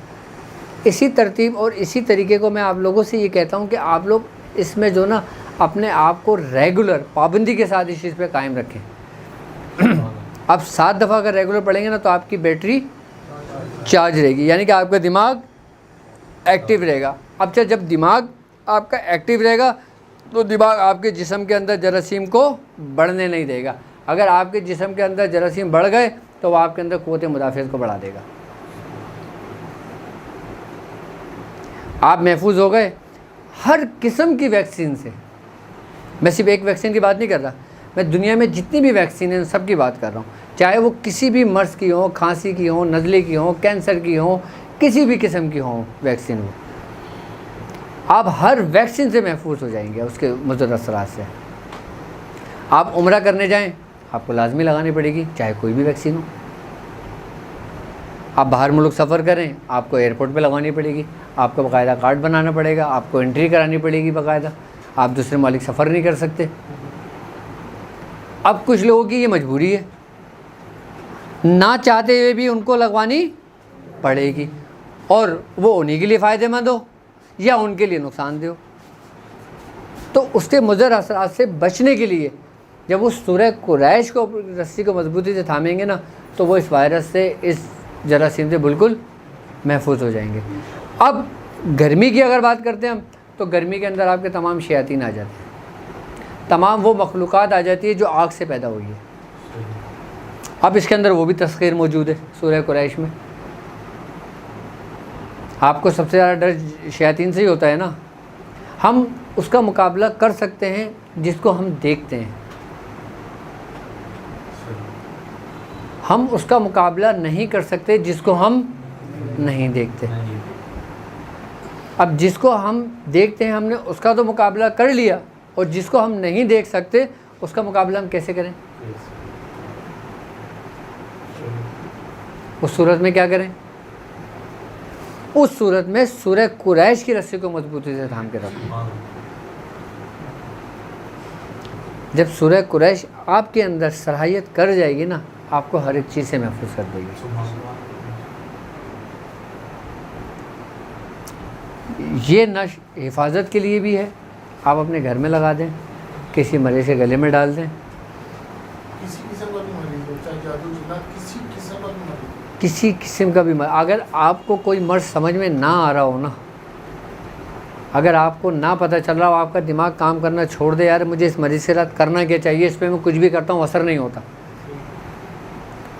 اسی ترتیب اور اسی طریقے کو میں آپ لوگوں سے یہ کہتا ہوں کہ آپ لوگ اس میں جو نا اپنے آپ کو ریگولر پابندی کے ساتھ اس چیز پہ قائم رکھیں۔ اب 7 دفعہ اگر ریگولر پڑھیں گے نا تو آپ کی بیٹری چارج رہے گی، یعنی کہ آپ کا دماغ ایکٹیو رہے گا۔ اب جب دماغ آپ کا ایکٹیو رہے گا تو دماغ آپ کے جسم کے اندر جراثیم کو بڑھنے نہیں دے گا۔ اگر آپ کے جسم کے اندر جراثیم بڑھ گئے تو وہ آپ کے اندر قوت مدافعت کو بڑھا دے گا۔ آپ محفوظ ہو گئے ہر قسم کی ویکسین سے۔ میں صرف ایک ویکسین کی بات نہیں کر رہا، میں دنیا میں جتنی بھی ویکسین ہیں سب کی بات کر رہا ہوں، چاہے وہ کسی بھی مرض کی ہوں، کھانسی کی ہوں، نزلے کی ہوں، کینسر کی ہوں، کسی بھی قسم کی ہوں ویکسین ہو، آپ ہر ویکسین سے محفوظ ہو جائیں گے اس کے مضر اثرات سے۔ آپ عمرہ کرنے جائیں آپ کو لازمی لگانی پڑے گی، چاہے کوئی بھی ویکسین ہو۔ آپ باہر ملک سفر کریں آپ کو ایئرپورٹ پہ لگانی پڑے گی، آپ کو باقاعدہ کارڈ بنانا پڑے گا، آپ کو انٹری کرانی پڑے گی باقاعدہ، آپ دوسرے ممالک سفر نہیں کر سکتے۔ اب کچھ لوگوں کی یہ مجبوری ہے، نہ چاہتے ہوئے بھی ان کو لگوانی پڑے گی، اور وہ انہی کے لیے فائدہ مند ہو یا ان کے لیے نقصان دہ ہو۔ تو اس کے مضر اثرات سے بچنے کے لیے جب وہ سورہ قریش کو رسی کو مضبوطی سے تھامیں گے نا تو وہ اس وائرس سے، اس جراثیم سے بالکل محفوظ ہو جائیں گے۔ اب گرمی کی اگر بات کرتے ہیں ہم تو گرمی کے اندر آپ کے تمام شیاطین آ جاتے ہیں، تمام وہ مخلوقات آ جاتی ہے جو آگ سے پیدا ہوئی ہے۔ اب اس کے اندر وہ بھی تذکیر موجود ہے سورہ قریش میں۔ آپ کو سب سے زیادہ ڈر شیاطین سے ہی ہوتا ہے نا۔ ہم اس کا مقابلہ کر سکتے ہیں جس کو ہم دیکھتے ہیں، ہم اس کا مقابلہ نہیں کر سکتے جس کو ہم نہیں دیکھتے۔ اب جس کو ہم دیکھتے ہیں ہم نے اس کا تو مقابلہ کر لیا، اور جس کو ہم نہیں دیکھ سکتے اس کا مقابلہ ہم کیسے کریں؟ اس صورت میں کیا کریں؟ اس صورت میں سورہ قریش کی رسی کو مضبوطی سے تھام کے رکھیں۔ جب سورہ قریش آپ کے اندر صلاحیت کر جائے گی نا آپ کو ہر ایک چیز سے محفوظ کر دے گی۔ یہ نش حفاظت کے لیے بھی ہے، آپ اپنے گھر میں لگا دیں، کسی مریض کے گلے میں ڈال دیں، کسی قسم کا بھی مرض۔ اگر آپ کو کوئی مرض سمجھ میں نہ آ رہا ہو نا، اگر آپ کو نہ پتہ چل رہا ہو، آپ کا دماغ کام کرنا چھوڑ دے، یار مجھے اس مریض کے ساتھ کرنا کیا چاہیے، اس پہ میں کچھ بھی کرتا ہوں اثر نہیں ہوتا،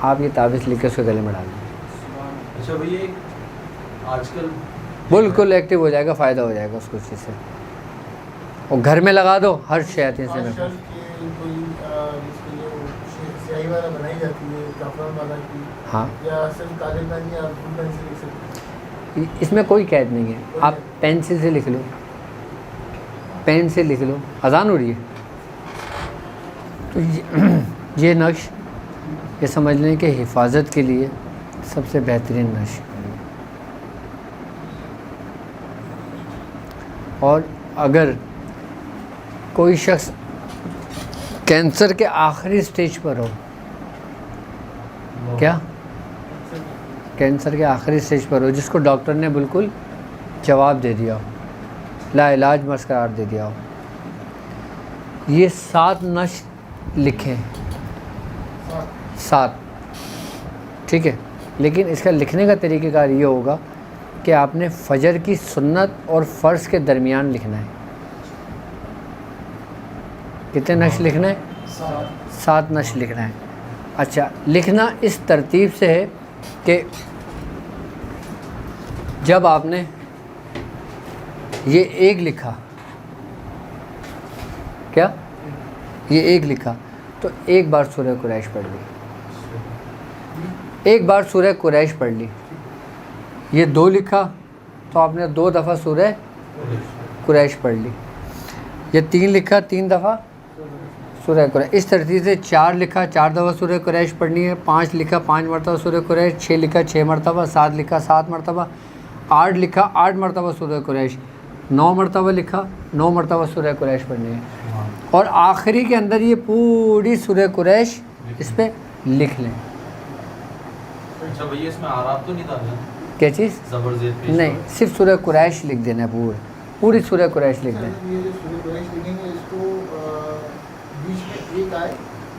آپ یہ تعویذ لکھ کے اس کے گلے میں ڈال دیں۔ اچھا بھئی، آج کل بالکل ایکٹیو ہو جائے گا، فائدہ ہو جائے گا اس کو چیز سے، اور گھر میں لگا دو ہر شیاطین سے محفوظ۔ ہاں، اس میں کوئی قید نہیں ہے، آپ پینسل سے لکھ لو، پین سے لکھ لو۔ اذان ہو رہی ہے تو یہ نقش یہ سمجھ لیں کہ حفاظت کے لیے سب سے بہترین نقش۔ اور اگر کوئی شخص کینسر کے آخری سٹیج پر ہو، کیا کینسر کے آخری سٹیج پر ہو، جس کو ڈاکٹر نے بالکل جواب دے دیا ہو، لا علاج مرض قرار دے دیا ہو، یہ 7 نش لکھیں، 7، ٹھیک ہے. لیکن اس کا لکھنے کا طریقہ کار یہ ہوگا کہ آپ نے فجر کی سنت اور فرض کے درمیان لکھنا ہے. کتنے نش لکھنا ہے؟ 7 نش لکھنا ہے. اچھا، لکھنا اس ترتیب سے ہے کہ جب آپ نے یہ 1 لکھا، کیا یہ 1 لکھا تو ایک بار سورہ قریش پڑھ لی، ایک بار سورہ قریش پڑھ لی. یہ 2 لکھا تو آپ نے 2 دفعہ سورہ قریش پڑھ لی. یہ 3 لکھا، 3 دفعہ سورہ قریش. اس ترتیب سے 4 لکھا، 4 دفعہ سورہ قریش پڑھنی ہے. 5 لکھا، 5 مرتبہ سورہ قریش. 6 لکھا، 6 مرتبہ. 7 لکھا، 7 مرتبہ. 8 لکھا، 8 مرتبہ سورہ قریش. 9 مرتبہ لکھا، 9 مرتبہ سورہ قریش پڑھنی ہے. اور آخری کے اندر یہ پوری سورہ قریش اس پہ لکھ لیں. اچھا بھیا، اس میں آراب تو نہیں ڈالنا؟ کیا چیز؟ زبر زیر پیش نہیں، صرف سورہ قریش لکھ دینا ہے، پوری سورہ قریش لکھ دیں. یہ جو سورہ قریش لکھیں گے اس کو بیچ میں ایک آئے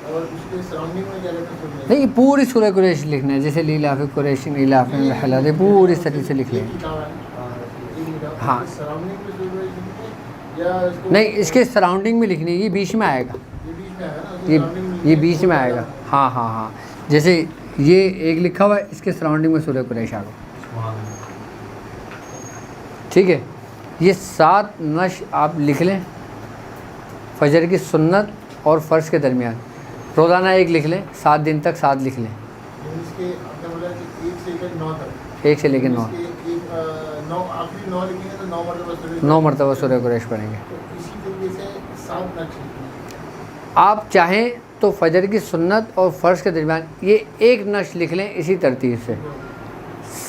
اور اس کے سراؤنڈنگ میں کیا کہتے ہیں؟ نہیں، پوری سورہ قریش لکھنا ہے، جیسے لیلاف قریش، لیلاف الرحلہ، پوری طریقے سے لکھ لیں. ہاں، سراؤنڈنگ میں سورہ قریش لکھیں گے یا اس کو نہیں، اس کے سراؤنڈنگ میں لکھنی ہے. یہ بیچ میں آئے گا، یہ بیچ میں آئے گا نا، یہ بیچ میں آئے گا. ہاں ہاں ہاں، جیسے یہ 1 لکھا ہوا ہے، اس کے سراؤنڈنگ میں سورہ قریش آ گا. ٹھیک ہے. یہ 7 نش آپ لکھ لیں فجر کی سنت اور فرض کے درمیان. روزانہ 1 لکھ لیں، 7 دن تک 7 لکھ لیں. اس کے آپ نے بولا کہ 1 سے لے کر 9 تک، 1 سے لے کے 9، آخری 9 لکھیں گے تو 9 مرتبہ سورہ 9 مرتبہ سورہ قریش پڑھیں گے. تو اسی طریقے سے 7 نقش لکھیں گے. آپ چاہیں تو فجر کی سنت اور فرض کے درمیان یہ 1 نش لکھ لیں اسی ترتیب سے.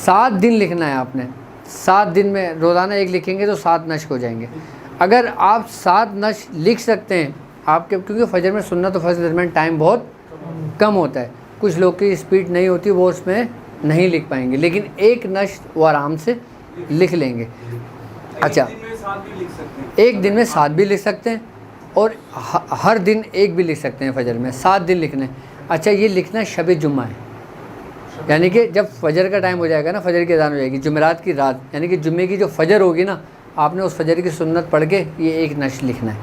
7 دن لکھنا ہے آپ نے. 7 دن میں روزانہ 1 لکھیں گے تو 7 نشق ہو جائیں گے. اگر آپ 7 نش لکھ سکتے ہیں آپ کے، کیونکہ فجر میں سنت اور فرض کے درمیان ٹائم بہت کم ہوتا ہے، کچھ لوگ کی اسپیڈ نہیں ہوتی، وہ اس میں نہیں لکھ پائیں گے، لیکن 1 نش وہ آرام سے لکھ لیں گے. اچھا، 1 دن میں 7 بھی لکھ سکتے ہیں اور ہر دن 1 بھی لکھ سکتے ہیں. فجر میں 7 دن لکھنا ہے. اچھا، یہ لکھنا شب جمعہ ہے، یعنی کہ جب فجر کا ٹائم ہو جائے گا نا، فجر کی اذان ہو جائے گی جمعرات کی رات، یعنی کہ جمعے کی جو فجر ہوگی نا، آپ نے اس فجر کی سنت پڑھ کے یہ 1 نش لکھنا ہے.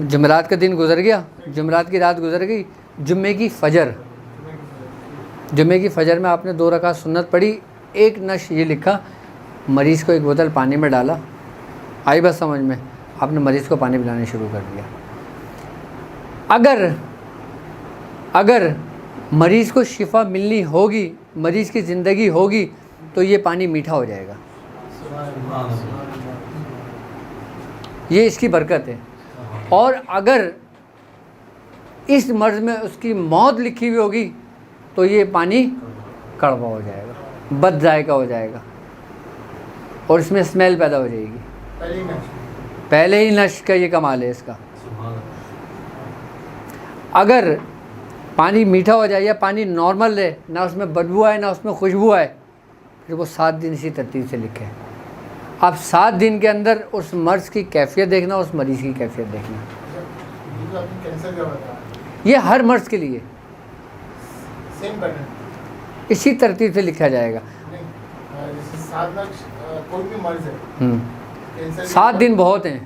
جمعرات کا دن گزر گیا، جمعرات کی رات گزر گئی، جمعے کی فجر میں آپ نے 2 رکعت سنت پڑھی، 1 نش یہ لکھا. مریض کو 1 بوتل پانی میں ڈالا، آئی بس سمجھ میں، آپ نے مریض کو پانی پلانا شروع کر دیا. اگر مریض کو شفا ملنی ہوگی، مریض کی زندگی ہوگی، تو یہ پانی میٹھا ہو جائے گا. یہ اس کی برکت ہے. اور اگر اس مرض میں اس کی موت لکھی ہوئی ہوگی تو یہ پانی کڑوا ہو جائے گا، بد ذائقہ ہو جائے گا اور اس میں اسمیل پیدا ہو جائے گی. پہلے ہی نش کا یہ کمال ہے اس کا. اگر پانی میٹھا ہو جائے یا پانی نارمل ہے، نہ اس میں بدبو آئے نہ اس میں خوشبو آئے، پھر وہ 7 دن اسی ترتیب سے لکھے. آپ 7 دن کے اندر اس مرض کی کیفیت دیکھنا، اس مریض کی کیفیت دیکھنا. یہ ہر مرض کے لیے اسی ترتیب سے لکھا جائے گا. 7 دن بہت ہیں،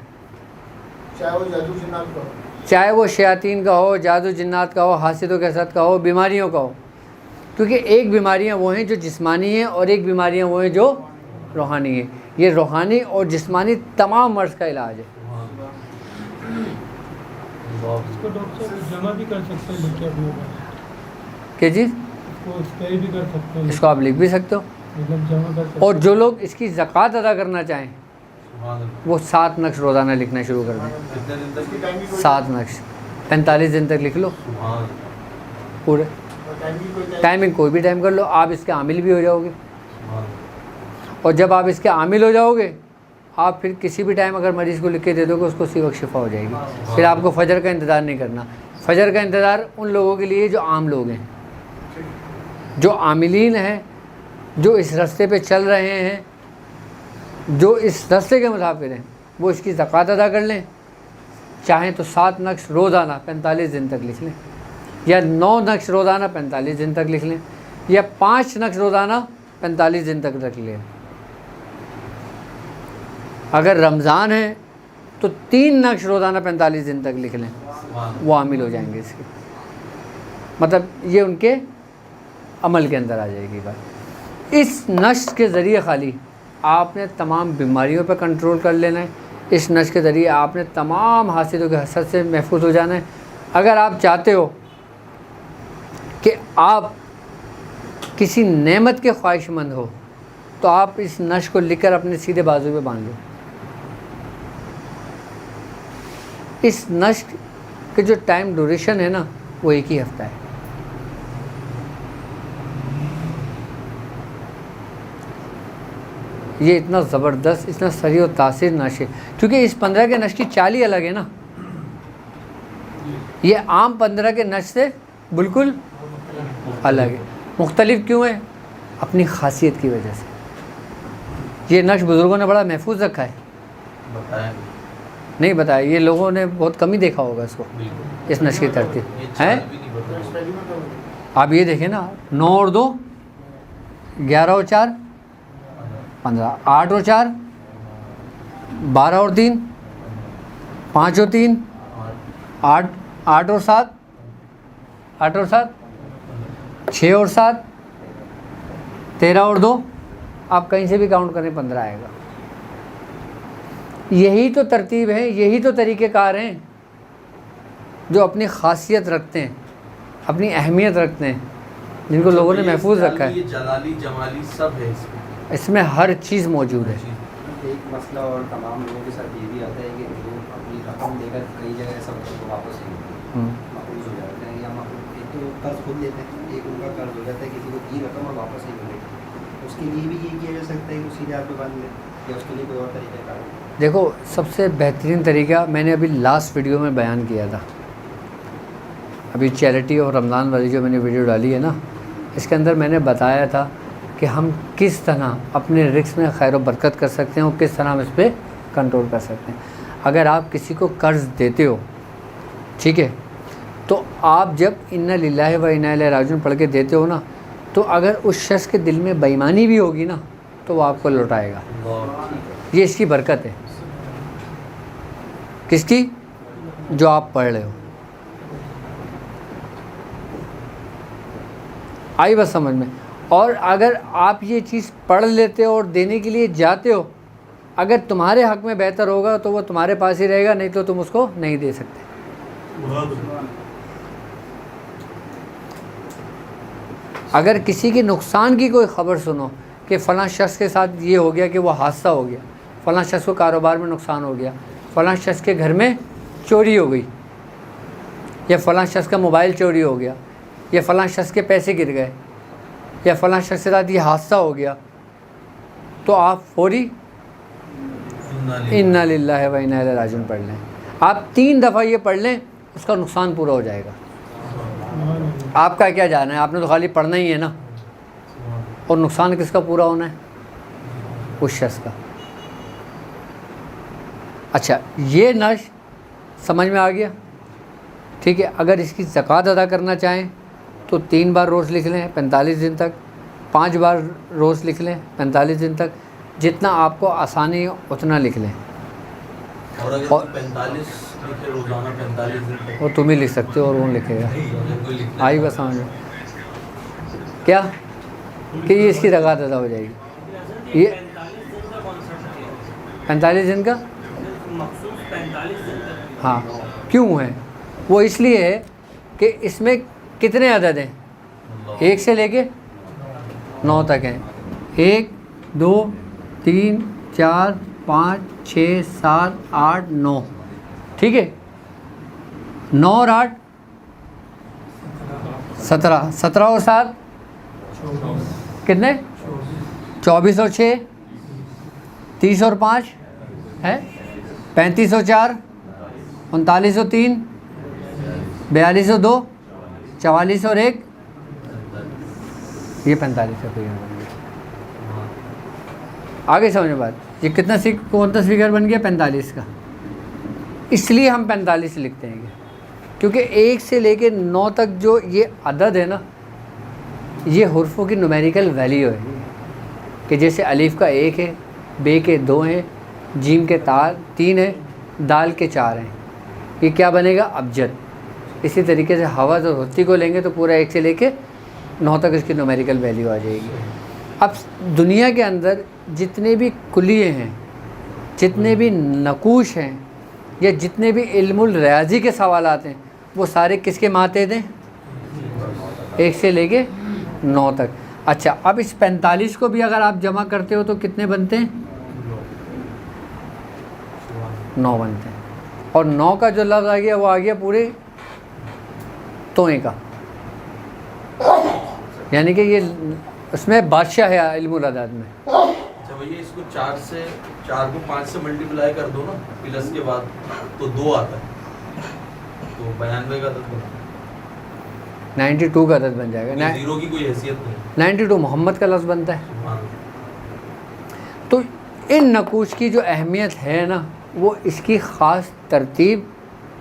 چاہے وہ شیاطین کا ہو، جادو جنات کا ہو، حاسدوں کے حسد کا ہو، بیماریوں کا ہو. کیونکہ ایک بیماریاں وہ ہیں جو جسمانی ہیں اور ایک بیماریاں وہ ہیں جو روحانی ہیں. یہ روحانی اور جسمانی تمام مرض کا علاج ہے. اس کو ڈاکٹر صاحب جمع بھی کر سکتے ہیں، لکھ کے اپنے اوپر. کیا چیز؟ اس کو اسپیل بھی کر سکتے ہیں، اس کو آپ لکھ بھی سکتے ہو. مطلب جمع کر سکتے ہیں. اور جو لوگ اس کی زکوٰۃ ادا کرنا چاہیں وہ 7 نقش روزانہ لکھنا شروع کر دیں. کتنے دن تک؟ 7 نقش 45 دن تک لکھ لو پورے. ٹائمنگ کوئی بھی ٹائم کر لو، آپ اس کے عامل بھی ہو جاؤ گے. اور جب آپ اس کے عامل ہو جاؤ گے آپ پھر کسی بھی ٹائم اگر مریض کو لکھ کے دے دو گے اس کو اسی وقت شفا ہو جائے گی. پھر آپ کو فجر کا انتظار نہیں کرنا. فجر کا انتظار ان لوگوں کے لیے جو عام لوگ ہیں, جو عاملین ہیں, جو اس راستے پہ چل رہے ہیں, جو اس راستے کے مسافر ہیں, وہ اس کی زکوٰۃ ادا کر لیں. چاہیں تو 7 نقش روزانہ 45 دن تک لکھ لیں, یا 9 نقش روزانہ 45 دن تک لکھ لیں, یا 5 نقش روزانہ 45 دن تک رکھ لیں. اگر رمضان ہے تو 3 نقش روزانہ 45 دن تک لکھ لیں, وہ عامل ہو جائیں گے اس کے. مطلب یہ ان کے عمل کے اندر آ جائے گی بات. اس نشر کے ذریعے خالی آپ نے تمام بیماریوں پہ کنٹرول کر لینا ہے. اس نشر کے ذریعے آپ نے تمام حاسدوں کے حسد سے محفوظ ہو جانا ہے. اگر آپ چاہتے ہو کہ آپ کسی نعمت کے خواہش مند ہو تو آپ اس نشر کو لکھ کر اپنے سیدھے بازو پہ باندھ لو. اس نشر کے جو ٹائم ڈوریشن ہے نا وہ 1 ہی ہفتہ ہے. یہ اتنا زبردست, اتنا سریع و تاثیر نشر, کیونکہ اس 15 کے نشر کی چال ہی الگ ہے نا. یہ عام 15 کے نشر سے بالکل الگ ہے. مختلف کیوں ہے؟ اپنی خاصیت کی وجہ سے. یہ نشر بزرگوں نے بڑا محفوظ رکھا ہے. بتایا نہیں بتایا, یہ لوگوں نے بہت کم ہی دیکھا ہوگا اس کو, اس نشر کی ترتیب ہے. آپ یہ دیکھیں نا, 9 اور 2 11 اور 4 15, 8 اور 4 12 اور 3 5 اور 3 8 8 اور 7 8 اور 7 6 اور 7 13 اور 2. آپ کہیں سے بھی کاؤنٹ کریں 15 آئے گا. یہی تو ترتیب ہے, یہی تو طریقہ کار ہیں جو اپنی خاصیت رکھتے ہیں, اپنی اہمیت رکھتے ہیں, جن کو لوگوں نے محفوظ رکھا ہے. یہ جلالی جمالی سب ہے اس میں ہر چیز موجود ہے. ایک مسئلہ اور تمام لوگوں کے ساتھ یہ بھی آتا ہے کہ لوگ اپنی رقم دے کر کئی جگہ ایسا ہوتا ہے تو واپس نہیں مقروض ہو جاتے ہیں, یا ایک تو قرض خود لیتے ہیں, ایک ان کا قرض ہو جاتا ہے کسی کو دی رقم اور واپس نہیں ملے. اس کے لیے بھی یہ کیا جا سکتا ہے کہ سیدھے آپ پہ باندھ لیں, یا اس کے لیے کوئی اور طریقہ کار ہے؟ دیکھو سب سے بہترین طریقہ میں نے ابھی لاسٹ ویڈیو میں بیان کیا تھا. ابھی چیریٹی اور رمضان والی جو میں نے ویڈیو ڈالی ہے نا, اس کے اندر میں نے بتایا تھا کہ ہم کس طرح اپنے رزق میں خیر و برکت کر سکتے ہیں اور کس طرح ہم اس پہ کنٹرول کر سکتے ہیں. اگر آپ کسی کو قرض دیتے ہو, ٹھیک ہے, تو آپ جب انا للہ و انا الیہ راجعون پڑھ کے دیتے ہو نا, تو اگر اس شخص کے دل میں بے ایمانی بھی ہوگی نا تو وہ آپ کو لوٹائے گا. یہ اس کی برکت ہے. کس کی؟ جو آپ پڑھ رہے ہو. آئی بس سمجھ میں. اور اگر آپ یہ چیز پڑھ لیتے ہو اور دینے کے لیے جاتے ہو, اگر تمہارے حق میں بہتر ہوگا تو وہ تمہارے پاس ہی رہے گا, نہیں تو تم اس کو نہیں دے سکتے. اگر کسی کے نقصان کی کوئی خبر سنو کہ فلاں شخص کے ساتھ یہ ہو گیا کہ وہ حادثہ ہو گیا, فلاں شخص کو کاروبار میں نقصان ہو گیا, فلاں شخص کے گھر میں چوری ہو گئی, یا فلاں شخص کا موبائل چوری ہو گیا, یا فلاں شخص کے پیسے گر گئے, یا فلاں شخص کے ساتھ یہ حادثہ ہو گیا, تو آپ فوری انا للہ و انا الیہ راجعون پڑھ لیں. آپ 3 دفعہ یہ پڑھ لیں, اس کا نقصان پورا ہو جائے گا. آپ کا کیا جانا ہے, آپ نے تو خالی پڑھنا ہی ہے نا, اور نقصان کس کا پورا ہونا ہے؟ اس شخص کا. اچھا, یہ نش سمجھ میں آ گیا, ٹھیک ہے. اگر اس کی زکوٰۃ ادا کرنا چاہیں تو 3 بار روز لکھ لیں 45 دن تک, 5 بار روز لکھ لیں 45 دن تک, جتنا آپ کو آسانی ہو اتنا لکھ لیں. اور اگر 45 لکھے روزانہ 45 دن تک, وہ تم ہی لکھ سکتے ہو اور وہ لکھے گا. کوئی لکھنا آئی بس سمجھ میں کیا کہ یہ اس کی زکوٰۃ ادا ہو جائے گی. یہ 45 دن کا ہاں کیوں ہے؟ وہ اس لیے ہے کہ اس میں کتنے عدد ہیں, 1 سے لے کے 9 تک ہیں. 1 2 3 4 5 6 7 8 9, ٹھیک ہے. 9 اور 8 17, 17 اور 7 کتنے؟ 24 اور 6 30 اور 5 ہے 35 اور 4 39 اور 3 42 اور 2 44 اور 1 یہ 45 ہے. آگے سمجھو بات, یہ کتنا کون سا فگر بن گیا 45 کا. اس لیے ہم 45 لکھتے ہیں کیونکہ 1 سے لے کے 9 تک جو یہ عدد ہے نا, یہ حرفوں کی نومیریکل ویلیو ہے. کہ جیسے الف کا 1 ہے, بے کے 2 ہیں, جیم کے 3 ہیں, دال کے 4 ہیں. یہ کیا بنے گا ابجد. اسی طریقے سے حوض اور ہتی کو لیں گے تو پورا 1 سے لے کے 9 تک اس کی نومیریکل ویلیو آ جائے گی. اب دنیا کے اندر جتنے بھی کلیے ہیں, جتنے بھی نقوش ہیں, یا جتنے بھی علم الریاضی کے سوالات ہیں, وہ سارے کس کے ماتحت ہیں 1 سے لے کے 9 تک. اچھا, اب اس 45 کو بھی اگر آپ جمع کرتے ہو تو کتنے بنتے ہیں 9 بنتے ہیں. اور 9 کا جو لفظ آ گیا وہ آ گیا پورے توئیں کا, یعنی کہ یہ اس میں بادشاہ ہے علم الاعداد میں. اچھا بھیا اس کو 4 کو 5 سے ملٹیپلائی کر دو نا پلس کے بعد تو 2 آتا ہے, تو 92 کا عدد بنا 92 کا عدد بن جائے گا. زیرو کی کوئی حیثیت نہیں. 92 محمد کا لفظ بنتا ہے. سبحان اللہ. تو ان نقوش کی جو اہمیت ہے نا, وہ اس کی خاص ترتیب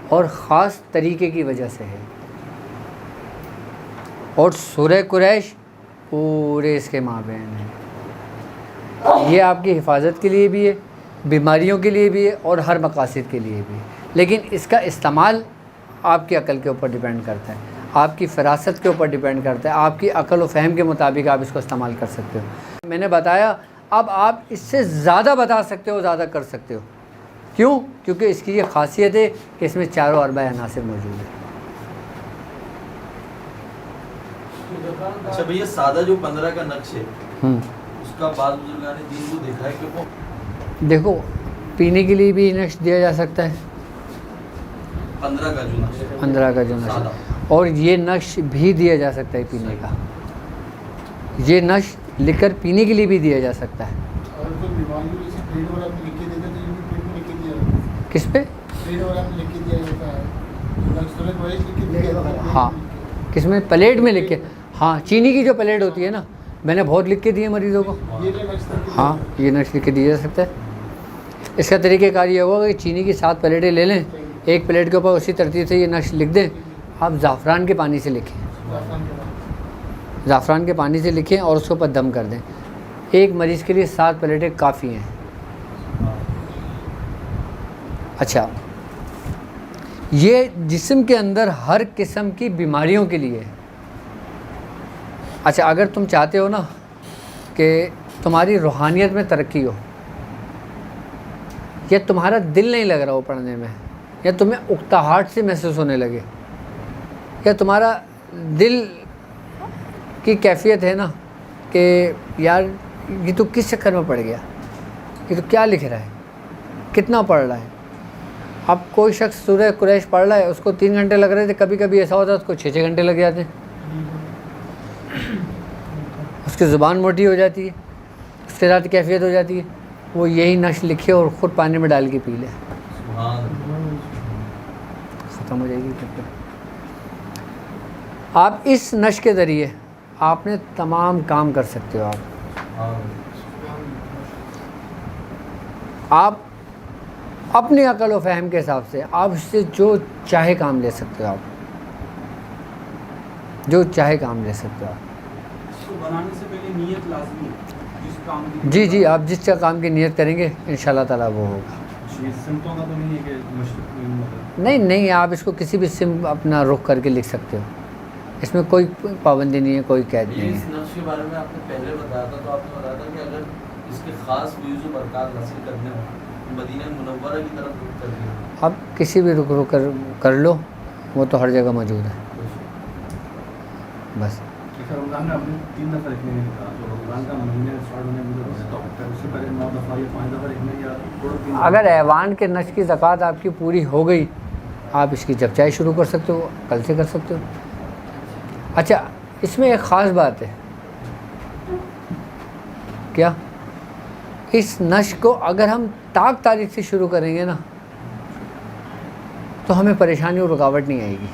اور خاص طریقے کی وجہ سے ہے. اور سورہ قریش پورے اس کے مابین ہے. یہ آپ کی حفاظت کے لیے بھی ہے, بیماریوں کے لیے بھی ہے, اور ہر مقاصد کے لیے بھی ہے. لیکن اس کا استعمال آپ کی عقل کے اوپر ڈیپینڈ کرتا ہے, آپ کی فراست کے اوپر ڈیپینڈ کرتا ہے. آپ کی عقل و فہم کے مطابق آپ اس کو استعمال کر سکتے ہو. میں نے بتایا, اب آپ اس سے زیادہ بتا سکتے ہو, زیادہ کر سکتے ہو. کیوں؟ کیونکہ اس کی یہ خاصیت ہے کہ اس میں 4 اربع عناصر موجود ہیں. اچھا بھیا سادہ جو 15 کا نقش ہے اس کا بعض بزرگان نے دین کو دیکھا ہے کہ وہ دیکھو پینے کے لیے بھی نقش دیا جا سکتا ہے, 15 کا جو نقش ہے 15 کا جو نقش سادہ. ہے, اور یہ نقش بھی دیا جا سکتا ہے پینے کا. یہ نقش لکھ کر پینے کے لیے بھی دیا جا سکتا ہے. اور کوئی بیماری ہو جیسے پیٹ وغیرہ میں لکھ کے دیتے تو یہ بھی پیٹ میں لکھ کے دیا جاتا ہے. کس پہ؟ پیٹ وغیرہ میں لکھ کے دیا جاتا ہے. سورہ قریش لکھ کے دیا جاتا ہے. ہاں, کس میں؟ پلیٹ میں لکھ کے. ہاں, چینی کی جو پلیٹ ہوتی ہے نا, میں نے بہت لکھ کے دیے مریضوں کو. یہ جو نقش تھا ہاں, یہ نقش لکھ کے دیا جا سکتا ہے. اس کا طریقہ کار یہ ہوگا کہ چینی کی 7 پلیٹیں لے لیں, ایک پلیٹ کے اوپر اسی ترتیب سے یہ نقش لکھ دیں. آپ زعفران کے پانی سے لکھیں, زعفران کے پانی سے لکھیں اور اس کے اوپر دم کر دیں. ایک مریض کے لیے 7 پلیٹیں کافی ہیں. اچھا, یہ جسم کے اندر ہر قسم کی بیماریوں کے لیے ہے. اچھا, اگر تم چاہتے ہو نا کہ تمہاری روحانیت میں ترقی ہو, یا تمہارا دل نہیں لگ رہا ہو پڑھنے میں, یا تمہیں اکتاہٹ سے محسوس ہونے لگے, یا تمہارا دل کی کیفیت ہے نا کہ یار یہ تو کس چکر میں پڑ گیا, یہ تو کیا لکھ رہا ہے, کتنا پڑھ رہا ہے. اب کوئی شخص سورہ قریش پڑھ رہا ہے, اس کو 3 گھنٹے لگ رہے تھے, کبھی کبھی ایسا ہوتا ہے اس کو 6 گھنٹے لگ جاتے ہیں. اس کی زبان موٹی ہو جاتی ہے, اس کے ساتھ کیفیت ہو جاتی ہے. وہ یہی نقش لکھے اور خود پانی میں ڈال کے پی لے, سبحان اللہ. ختم ہو جائے گی. آپ اس نقش کے ذریعے آپ نے تمام کام کر سکتے ہو. آپ اپنی عقل و فہم کے حساب سے آپ اس سے جو چاہے کام لے سکتے ہو, آپ جو چاہے کام لے سکتے ہو. اس کو بنانے سے پہلے نیت لازمی ہے جس کام کی. جی جی, آپ جس کام کی نیت کریں گے انشاءاللہ تعالیٰ وہ ہوگا. یہ سمتوں کا تو نہیں ہے کہ مشرق نہیں نہیں, آپ اس کو کسی بھی سم اپنا رخ کر کے لکھ سکتے ہو, اس میں کوئی پابندی نہیں ہے, کوئی قید نہیں اس ہے. نقش کے بارے میں آپ نے پہلے بتایا تھا, تو آپ نے بتایا تھا کہ اگر اس کے خاص ویوز و برکات حاصل کرنے ہوں مدینہ منورہ کی طرف رخ کر دیا. آپ کسی بھی رخ کر لو, وہ تو ہر جگہ موجود ہے. بس رمضان میں اپنے 3 دفعہ لکھنے میں کہا, تو رمضان کا مہینے اسٹارٹ ہونے میں اس سے پہلے 9 دفعہ یا 5 دفعہ لکھنے یا تھوڑا 3 دفعہ. اگر ایوان کے نقش کی زکوٰۃ آپ کی پوری ہو گئی, آپ اس کی جب چاہے شروع کر سکتے ہو, کل سے کر سکتے ہو. اچھا, اس میں ایک خاص بات ہے. کیا؟ اس نشق کو اگر ہم طاق تاریخ سے شروع کریں گے نا تو ہمیں پریشانی اور رکاوٹ نہیں آئے گی،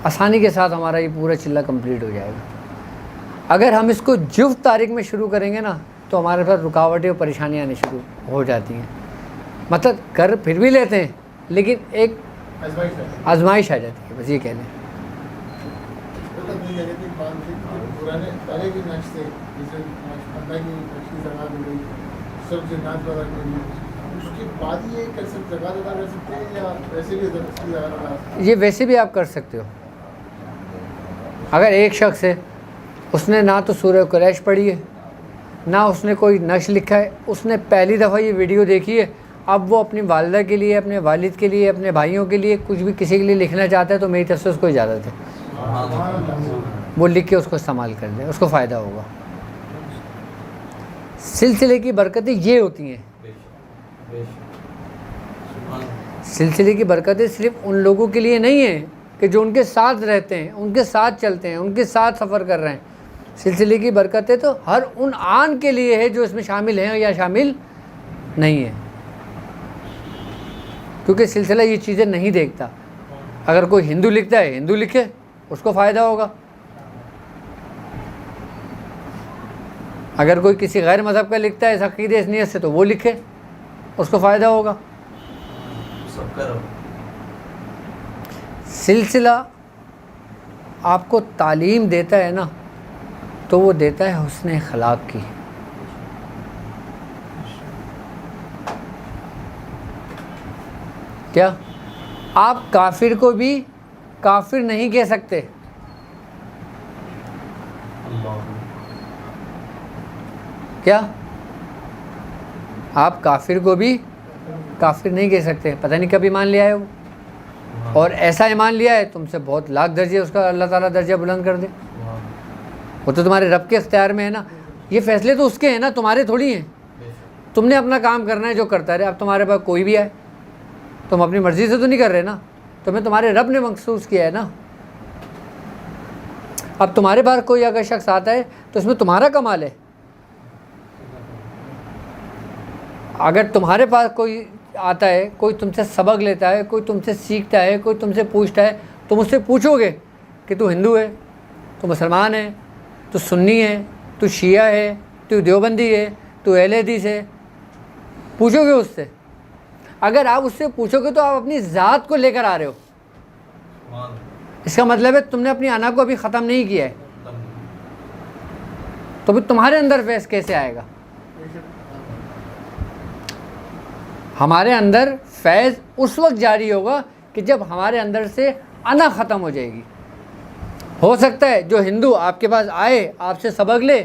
آسانی کے ساتھ ہمارا یہ پورا چلہ کمپلیٹ ہو جائے گا۔ اگر ہم اس کو جفت تاریخ میں شروع کریں گے نا تو ہمارے پاس رکاوٹیں اور پریشانیاں آنی شروع ہو جاتی ہیں، مطلب کر پھر بھی لیتے ہیں لیکن ایک آزمائش آ جاتی ہے، بس یہ کہہ لیں۔ پرانے پہلے کے نقش تھے، جیسے اللہ کی نقش کی زکات ہو گئی، سب جنات پر رکھنے کی، اس کے بعد یہ کر سکتے زکات ادا کر سکتے ہیں یا ویسے بھی اس کی زکات ادا؟ یہ ویسے بھی آپ کر سکتے ہو۔ اگر ایک شخص ہے، اس نے نہ تو سورہ قریش پڑھی ہے، نہ اس نے کوئی نقش لکھا ہے، اس نے پہلی دفعہ یہ ویڈیو دیکھی ہے، اب وہ اپنی والدہ کے لیے، اپنے والد کے لیے، اپنے بھائیوں کے لیے، کچھ بھی کسی کے لیے لکھنا چاہتا ہے تو میری طرف سے اس کو اجازت ہے، وہ لکھ کے اس کو استعمال کر دیں، اس کو فائدہ ہوگا۔ سلسلے کی برکتیں یہ ہوتی ہیں، سلسلے کی برکتیں صرف ان لوگوں کے لیے نہیں ہیں کہ جو ان کے ساتھ رہتے ہیں، ان کے ساتھ چلتے ہیں، ان کے ساتھ سفر کر رہے ہیں۔ سلسلے کی برکتیں تو ہر ان آن کے لیے ہے جو اس میں شامل ہیں یا شامل نہیں ہیں، کیونکہ سلسلہ یہ چیزیں نہیں دیکھتا۔ اگر کوئی ہندو لکھتا ہے، ہندو لکھے، اس کو فائدہ ہوگا۔ اگر کوئی کسی غیر مذہب کا لکھتا ہے اس عقیدے اس نیت سے تو وہ لکھے، اس کو فائدہ ہوگا۔ سب کا رب سلسلہ آپ کو تعلیم دیتا ہے نا تو وہ دیتا ہے حسن اخلاق کی۔ کیا آپ کافر کو بھی کافر نہیں کہہ سکتے؟ کیا آپ کافر کو بھی کافر نہیں کہہ سکتے؟ پتہ نہیں کب ایمان لیا ہے وہ، اور ایسا ایمان لیا ہے تم سے بہت لاکھ درجے اس کا اللہ تعالیٰ درجہ بلند کر دے۔ وہ تو تمہارے رب کے اختیار میں ہے نا، یہ فیصلے تو اس کے ہیں نا، تمہارے تھوڑی ہیں۔ تم نے اپنا کام کرنا ہے، جو کرتا رہے۔ اب تمہارے پاس کوئی بھی آئے، تم اپنی مرضی سے تو نہیں کر رہے نا، تمہیں تمہارے رب نے مخصوص کیا ہے نا۔ اب تمہارے پاس کوئی اگر شخص آتا ہے تو اس میں تمہارا کمال ہے۔ اگر تمہارے پاس کوئی آتا ہے، کوئی تم سے سبق لیتا ہے، کوئی تم سے سیکھتا ہے، کوئی تم سے پوچھتا ہے، تم اس سے پوچھو گے کہ تو ہندو ہے، تو مسلمان ہے، تو سنی ہے، تو شیعہ ہے، تو دیوبندی ہے، تو اہل حدیث ہے، پوچھو گے اس سے۔ اگر آپ اس سے پوچھو گے تو آپ اپنی ذات کو لے کر آ رہے ہو، اس کا مطلب ہے تم نے اپنی انا کو ابھی ختم نہیں کیا ہے، تو پھر تمہارے اندر فیض کیسے آئے گا؟ ہمارے اندر فیض اس وقت جاری ہوگا کہ جب ہمارے اندر سے انا ختم ہو جائے گی۔ ہو سکتا ہے جو ہندو آپ کے پاس آئے، آپ سے سبق لے،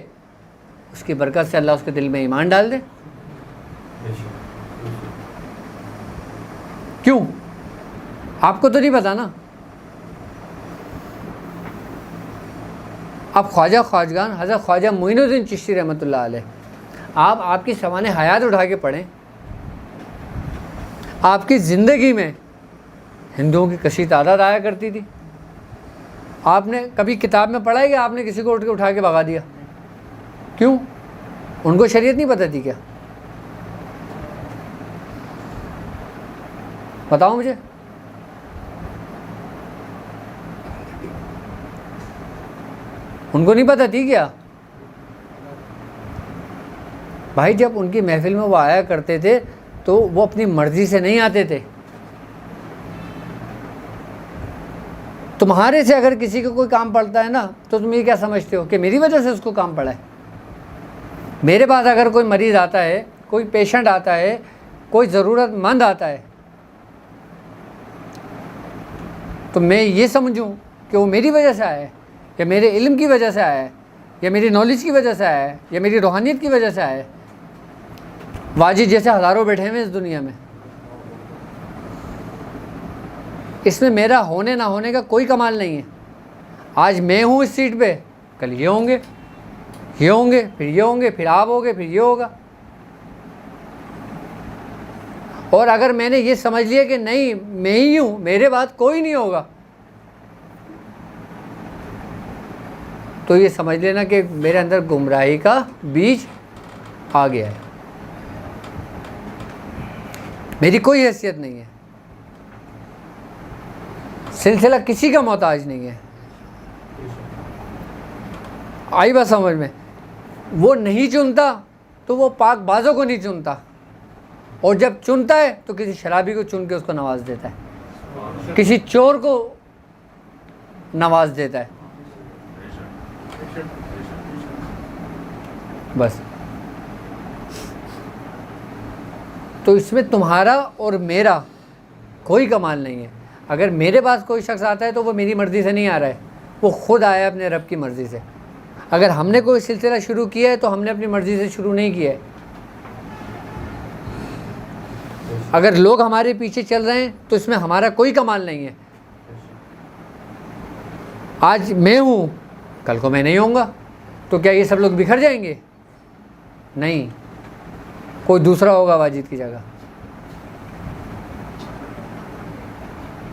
اس کی برکت سے اللہ اس کے دل میں ایمان ڈال دے۔ کیوں؟ آپ کو تو نہیں پتا نا۔ اب خواجہ خواجگان حضرت خواجہ معین الدین چشتی رحمۃ اللہ علیہ، آپ کی سوانح حیات اٹھا کے پڑھیں، آپ کی زندگی میں ہندوؤں کی کثیر تعداد آیا کرتی تھی۔ آپ نے کبھی کتاب میں پڑھا ہے کہ آپ نے کسی کو اٹھا کے بھگا دیا؟ کیوں؟ ان کو شریعت نہیں پتہ تھی کیا؟ بتاؤ مجھے۔ ان کو نہیں پتہ تھی کیا؟ بھائی جب ان کی محفل میں وہ آیا کرتے تھے تو وہ اپنی مرضی سے نہیں آتے تھے۔ تمہارے سے اگر کسی کو کوئی کام پڑتا ہے نا تو تم یہ کیا سمجھتے ہو کہ میری وجہ سے اس کو کام پڑا ہے؟ میرے پاس اگر کوئی مریض آتا ہے، کوئی پیشنٹ آتا ہے، کوئی ضرورت مند آتا ہے، تو میں یہ سمجھوں کہ وہ میری وجہ سے آیا ہے، یا میرے علم کی وجہ سے آیا ہے، یا میری نالج کی وجہ سے آیا ہے، یا میری روحانیت کی وجہ سے آیا ہے۔ واجد جیسے ہزاروں بیٹھے ہوئے اس دنیا میں، اس میں میرا ہونے نہ ہونے کا کوئی کمال نہیں ہے۔ آج میں ہوں اس سیٹ پہ، کل یہ ہوں گے، یہ ہوں گے، پھر یہ ہوں گے، پھر آپ ہوگے، پھر یہ ہوگا۔ اور اگر میں نے یہ سمجھ لیا کہ نہیں میں ہی ہوں، میرے بعد کوئی نہیں ہوگا، تو یہ سمجھ لینا کہ میرے اندر گمراہی کا بیج آ گیا ہے. میری کوئی حیثیت نہیں ہے, سلسلہ کسی کا محتاج نہیں ہے. آئی بات سمجھ میں؟ وہ نہیں چنتا تو وہ پاک بازوں کو نہیں چنتا, اور جب چنتا ہے تو کسی شرابی کو چن کے اس کو نواز دیتا ہے, کسی چور کو نواز دیتا ہے. بس. تو اس میں تمہارا اور میرا کوئی کمال نہیں ہے. اگر میرے پاس کوئی شخص آتا ہے تو وہ میری مرضی سے نہیں آ رہا ہے, وہ خود آیا اپنے رب کی مرضی سے. اگر ہم نے کوئی سلسلہ شروع کیا ہے تو ہم نے اپنی مرضی سے شروع نہیں کیا ہے. اگر لوگ ہمارے پیچھے چل رہے ہیں تو اس میں ہمارا کوئی کمال نہیں ہے. آج میں ہوں, کل کو میں نہیں ہوں گا, تو کیا یہ سب لوگ بکھر جائیں گے؟ نہیں, کوئی دوسرا ہوگا واجد کی جگہ.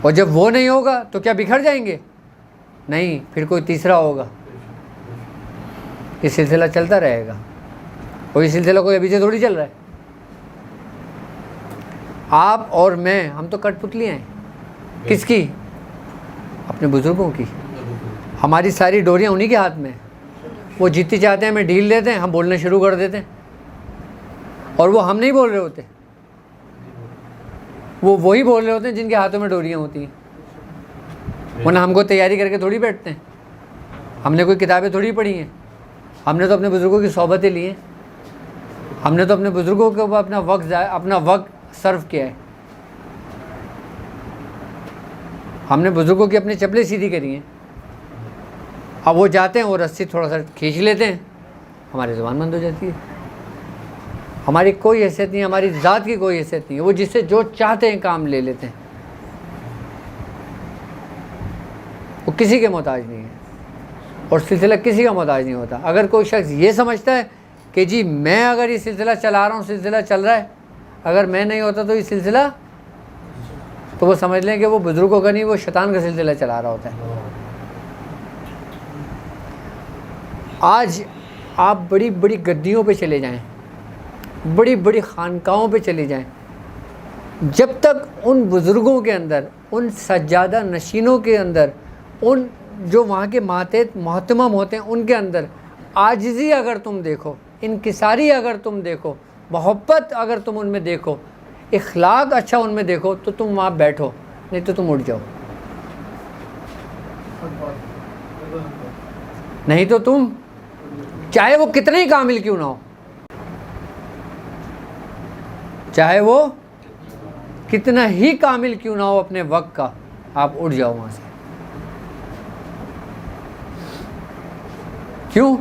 اور جب وہ نہیں ہوگا تو کیا بکھر جائیں گے؟ نہیں, پھر کوئی تیسرا ہوگا. یہ سلسلہ چلتا رہے گا. کوئی سلسلہ کوئی ابھی سے تھوڑی چل رہا ہے. آپ اور میں, ہم تو کٹ پتلیاں ہیں. کس کی؟ اپنے بزرگوں کی. ہماری ساری ڈوریاں انہی کے ہاتھ میں ہیں. وہ جتنی چاہتے ہیں ہمیں ڈھیل دیتے ہیں, ہم بولنا شروع کر دیتے ہیں, اور وہ ہم نہیں بول رہے ہوتے, وہ وہی بول رہے ہوتے ہیں جن کے ہاتھوں میں ڈوریاں ہوتی ہیں. ورنہ ہم کو تیاری کر کے تھوڑی بیٹھتے ہیں, ہم نے کوئی کتابیں تھوڑی پڑھی ہیں, ہم نے تو اپنے بزرگوں کی صحبتیں لی ہیں, ہم نے تو اپنے بزرگوں کے اوپر اپنا وقت صرف کیا ہے. ہم نے بزرگوں کی اپنی چپلیں سیدھی کری ہیں. اب وہ جاتے ہیں, وہ رسی تھوڑا سا کھینچ لیتے ہیں, ہماری زبان بند ہو جاتی ہے. ہماری کوئی حیثیت نہیں ہے, ہماری ذات کی کوئی حیثیت نہیں ہے. وہ جس سے جو چاہتے ہیں کام لے لیتے ہیں, وہ کسی کے محتاج نہیں ہے, اور سلسلہ کسی کا محتاج نہیں ہوتا. اگر کوئی شخص یہ سمجھتا ہے کہ جی میں اگر یہ سلسلہ چلا رہا ہوں, سلسلہ چل رہا ہے, اگر میں نہیں ہوتا تو یہ سلسلہ, تو وہ سمجھ لیں کہ وہ بزرگوں کا نہیں, وہ شیطان کا سلسلہ چلا رہا ہوتا ہے. آج آپ بڑی بڑی گدیوں پہ چلے جائیں, بڑی بڑی خانقاہوں پہ چلے جائیں, جب تک ان بزرگوں کے اندر, ان سجادہ نشینوں کے اندر, ان جو وہاں کے ماتحت محتمم ہوتے ہیں ان کے اندر عاجزی اگر تم دیکھو, انکساری اگر تم دیکھو, محبت اگر تم ان میں دیکھو, اخلاق اچھا ان میں دیکھو, تو تم وہاں بیٹھو, نہیں تو تم اٹھ جاؤ. نہیں تو تم چاہے وہ کتنے ہی کامل کیوں نہ ہو, چاہے وہ کتنا ہی کامل کیوں نہ ہو اپنے وقت کا, آپ اٹھ جاؤ وہاں سے. کیوں؟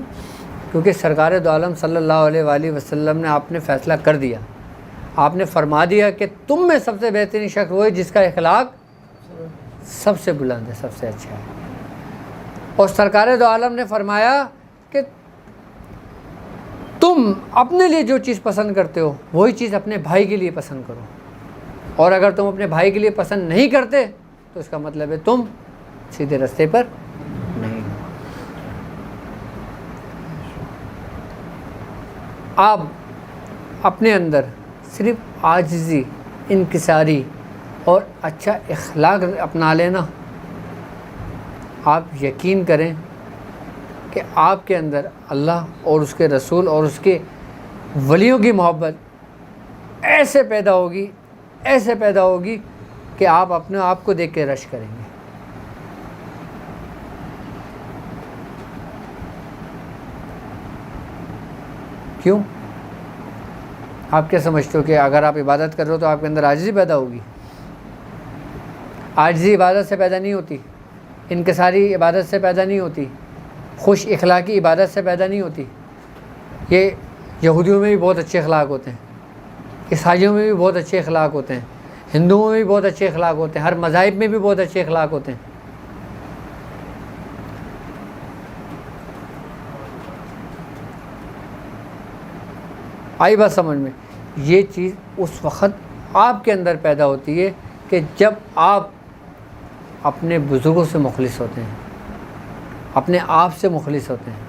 کیونکہ سرکار دو عالم صلی اللہ علیہ وآلہ وسلم نے آپ نے فیصلہ کر دیا, آپ نے فرما دیا کہ تم میں سب سے بہترین شخص وہ ہے جس کا اخلاق سب سے بلند ہے, سب سے اچھا ہے. اور سرکار دو عالم نے فرمایا کہ تم اپنے لیے جو چیز پسند کرتے ہو وہی چیز اپنے بھائی کے لیے پسند کرو, اور اگر تم اپنے بھائی کے لیے پسند نہیں کرتے تو اس کا مطلب ہے تم سیدھے راستے پر نہیں. آپ اپنے اندر صرف عاجزی, انکساری اور اچھا اخلاق اپنا لینا, آپ یقین کریں کہ آپ کے اندر اللہ اور اس کے رسول اور اس کے ولیوں کی محبت ایسے پیدا ہوگی, ایسے پیدا ہوگی کہ آپ اپنے آپ کو دیکھ کے رش کریں گے. کیوں؟ آپ کیا سمجھتے ہو کہ اگر آپ عبادت کر رہے ہو تو آپ کے اندر عاجزی پیدا ہوگی؟ عاجزی عبادت سے پیدا نہیں ہوتی, انکساری عبادت سے پیدا نہیں ہوتی, خوش اخلاقی عبادت سے پیدا نہیں ہوتی. یہ یہودیوں میں بھی بہت اچھے اخلاق ہوتے ہیں, عیسائیوں میں بھی بہت اچھے اخلاق ہوتے ہیں, ہندوؤں میں بھی بہت اچھے اخلاق ہوتے ہیں, ہر مذاہب میں بھی بہت اچھے اخلاق ہوتے ہیں. آئی بات سمجھ میں؟ یہ چیز اس وقت آپ کے اندر پیدا ہوتی ہے کہ جب آپ اپنے بزرگوں سے مخلص ہوتے ہیں, اپنے آپ سے مخلص ہوتے ہیں.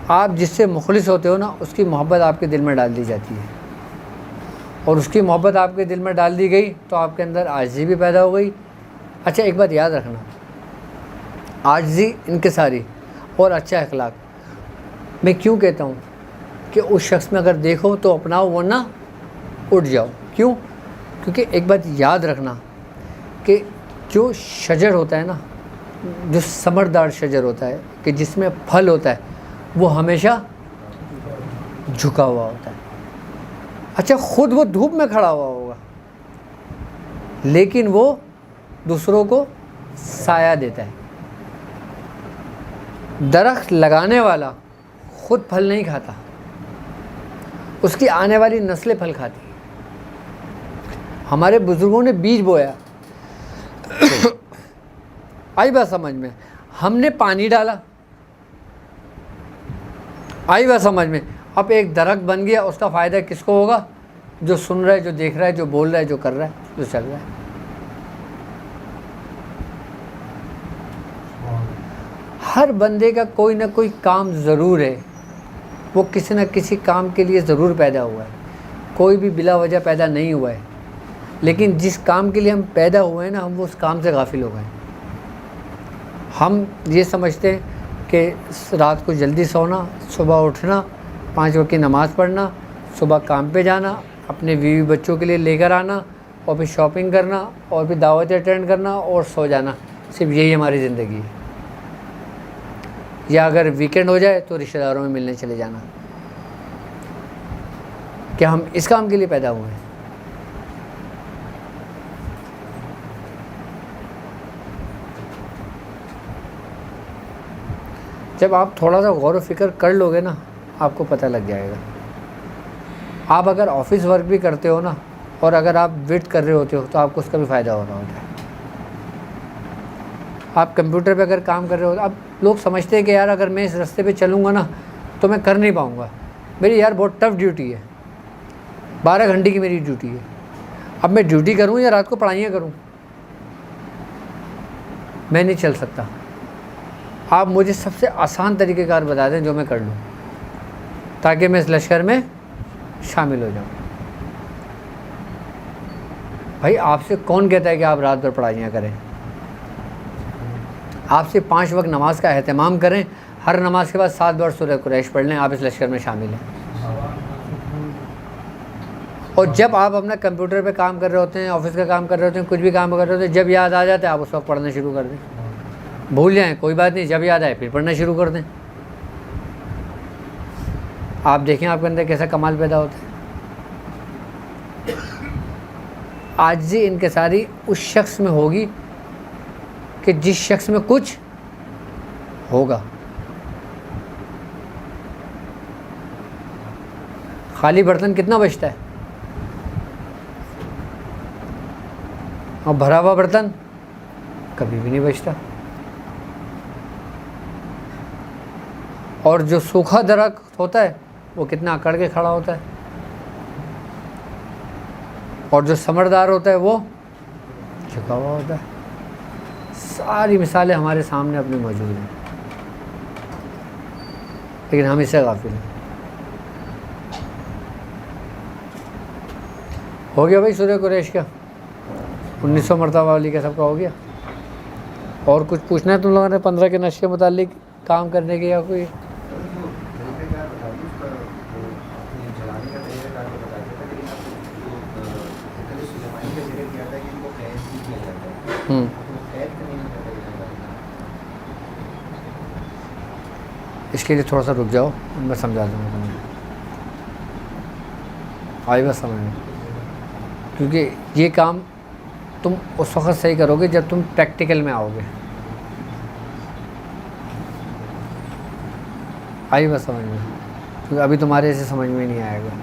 آپ جس سے مخلص ہوتے ہو نا اس کی محبت آپ کے دل میں ڈال دی جاتی ہے، اور اس کی محبت آپ کے دل میں ڈال دی گئی تو آپ کے اندر عاجزی بھی پیدا ہو گئی۔ اچھا ایک بات یاد رکھنا، عاجزی انکساری اور اچھا اخلاق میں کیوں کہتا ہوں کہ اس شخص میں اگر دیکھو تو اپناؤ ورنہ اٹھ جاؤ۔ کیوں؟ کیونکہ ایک بات یاد رکھنا کہ جو شجر ہوتا ہے نا، جو ثمردار شجر ہوتا ہے کہ جس میں پھل ہوتا ہے، وہ ہمیشہ جھکا ہوا ہوتا ہے۔ اچھا خود وہ دھوپ میں کھڑا ہوا ہوگا لیکن وہ دوسروں کو سایہ دیتا ہے۔ درخت لگانے والا خود پھل نہیں کھاتا، اس کی آنے والی نسلیں پھل کھاتی ہیں۔ ہمارے بزرگوں نے بیج بویا، آئی بات سمجھ میں، ہم نے پانی ڈالا، آئی بات سمجھ میں، اب ایک درخت بن گیا، اس کا فائدہ کس کو ہوگا؟ جو سن رہا ہے، جو دیکھ رہا ہے، جو بول رہا ہے، جو کر رہا ہے، جو چل رہا ہے۔ ہر بندے کا کوئی نہ کوئی کام ضرور ہے، وہ کسی نہ کسی کام کے لیے ضرور پیدا ہوا ہے، کوئی بھی بلا وجہ پیدا نہیں ہوا ہے، لیکن جس کام کے لیے ہم پیدا ہوئے ہیں نا، ہم وہ اس کام سے غافل ہو گئے۔ ہم یہ سمجھتے ہیں کہ رات کو جلدی سونا، صبح اٹھنا، 5 وقت کی نماز پڑھنا، صبح کام پہ جانا، اپنے بیوی بچوں کے لیے لے کر آنا، اور پھر شاپنگ کرنا، اور پھر دعوتیں اٹینڈ کرنا اور سو جانا، صرف یہی ہماری زندگی ہے۔ یا اگر ویکینڈ ہو جائے تو رشتہ داروں میں ملنے چلے جانا۔ کیا ہم اس کام کے لیے پیدا ہوئے ہیں؟ جب آپ تھوڑا سا غور و فکر کر لو گے نا، آپ کو پتہ لگ جائے گا۔ آپ اگر آفس ورک بھی کرتے ہو نا، اور اگر آپ ویٹ کر رہے ہوتے ہو تو آپ کو اس کا بھی فائدہ ہو رہا ہوتا ہے۔ آپ کمپیوٹر پہ اگر کام کر رہے ہو، اب لوگ سمجھتے ہیں کہ یار اگر میں اس راستے پہ چلوں گا نا تو میں کر نہیں پاؤں گا، میری یار بہت ٹف ڈیوٹی ہے، 12 گھنٹے کی میری ڈیوٹی ہے، اب میں ڈیوٹی کروں یا رات کو پڑھائیاں کروں؟ میں نہیں چل سکتا۔ آپ مجھے سب سے آسان طریقہ کار بتا دیں جو میں کر لوں تاکہ میں اس لشکر میں شامل ہو جاؤں۔ بھائی آپ سے کون کہتا ہے کہ آپ رات بھر پڑھائیاں کریں؟ آپ سے 5 وقت نماز کا اہتمام کریں، ہر نماز کے بعد 7 بار سورہ قریش پڑھ لیں، آپ اس لشکر میں شامل ہیں۔ اور جب آپ اپنا کمپیوٹر پہ کام کر رہے ہوتے ہیں، آفس کا کام کر رہے ہوتے ہیں، کچھ بھی کام کر رہے ہوتے ہیں، جب یاد آ جاتا ہے آپ اس وقت پڑھنا شروع کر دیں۔ بھول جائیں کوئی بات نہیں، جب یاد آئے پھر پڑھنا شروع کر دیں۔ آپ دیکھیں آپ کے اندر کیسا کمال پیدا ہوتا ہے۔ عاجزی انکساری اس شخص میں ہوگی کہ جس شخص میں کچھ ہوگا۔ خالی برتن کتنا بچتا ہے، اور بھرا ہوا برتن کبھی بھی نہیں بچتا۔ اور جو سوکھا درخت ہوتا ہے وہ کتنا اکڑ کے کھڑا ہوتا ہے، اور جو ثمردار ہوتا ہے وہ جھکا ہوا ہوتا ہے۔ ساری مثالیں ہمارے سامنے اپنی موجود ہیں، لیکن ہم اس سے غافل ہیں۔ ہو گیا بھائی سورہ قریش کا 1900 مرتبہ والی کا سب کا ہو گیا؟ اور کچھ پوچھنا ہے تم لوگوں نے 15 کے نشے کے متعلق کام کرنے کے، یا کوئی؟ اس کے لیے تھوڑا سا رک جاؤ، میں سمجھا دوں گا تمہیں، آئی بات سمجھ میں، کیونکہ یہ کام تم اس وقت صحیح کرو گے جب تم پریکٹیکل میں آؤ گے۔ آئی بات سمجھ میں، کیونکہ ابھی تمہارے ایسے سمجھ میں نہیں آئے گا،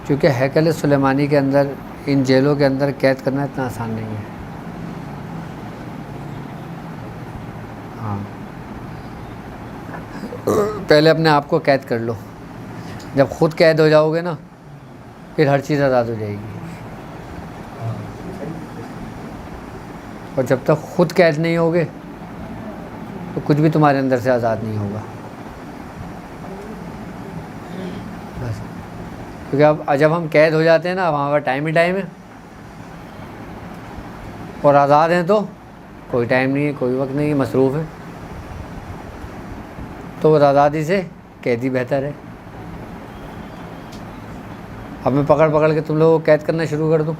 کیونکہ ہیکل سلیمانی کے اندر، ان جیلوں کے اندر قید کرنا اتنا آسان نہیں ہے۔ ہاں، پہلے اپنے آپ کو قید کر لو، جب خود قید ہو جاؤ گے نا پھر ہر چیز آزاد ہو جائے گی، اور جب تک خود قید نہیں ہوگے تو کچھ بھی تمہارے اندر سے آزاد نہیں ہوگا۔ کیونکہ اب جب ہم قید ہو جاتے ہیں نا وہاں پر ٹائم ہی ٹائم ہے، اور آزاد ہیں تو کوئی ٹائم نہیں ہے، کوئی وقت نہیں ہے، مصروف ہے. تو اس آزادی سے قیدی بہتر ہے. اب میں پکڑ پکڑ کے تم لوگوں کو قید کرنا شروع کر دوں،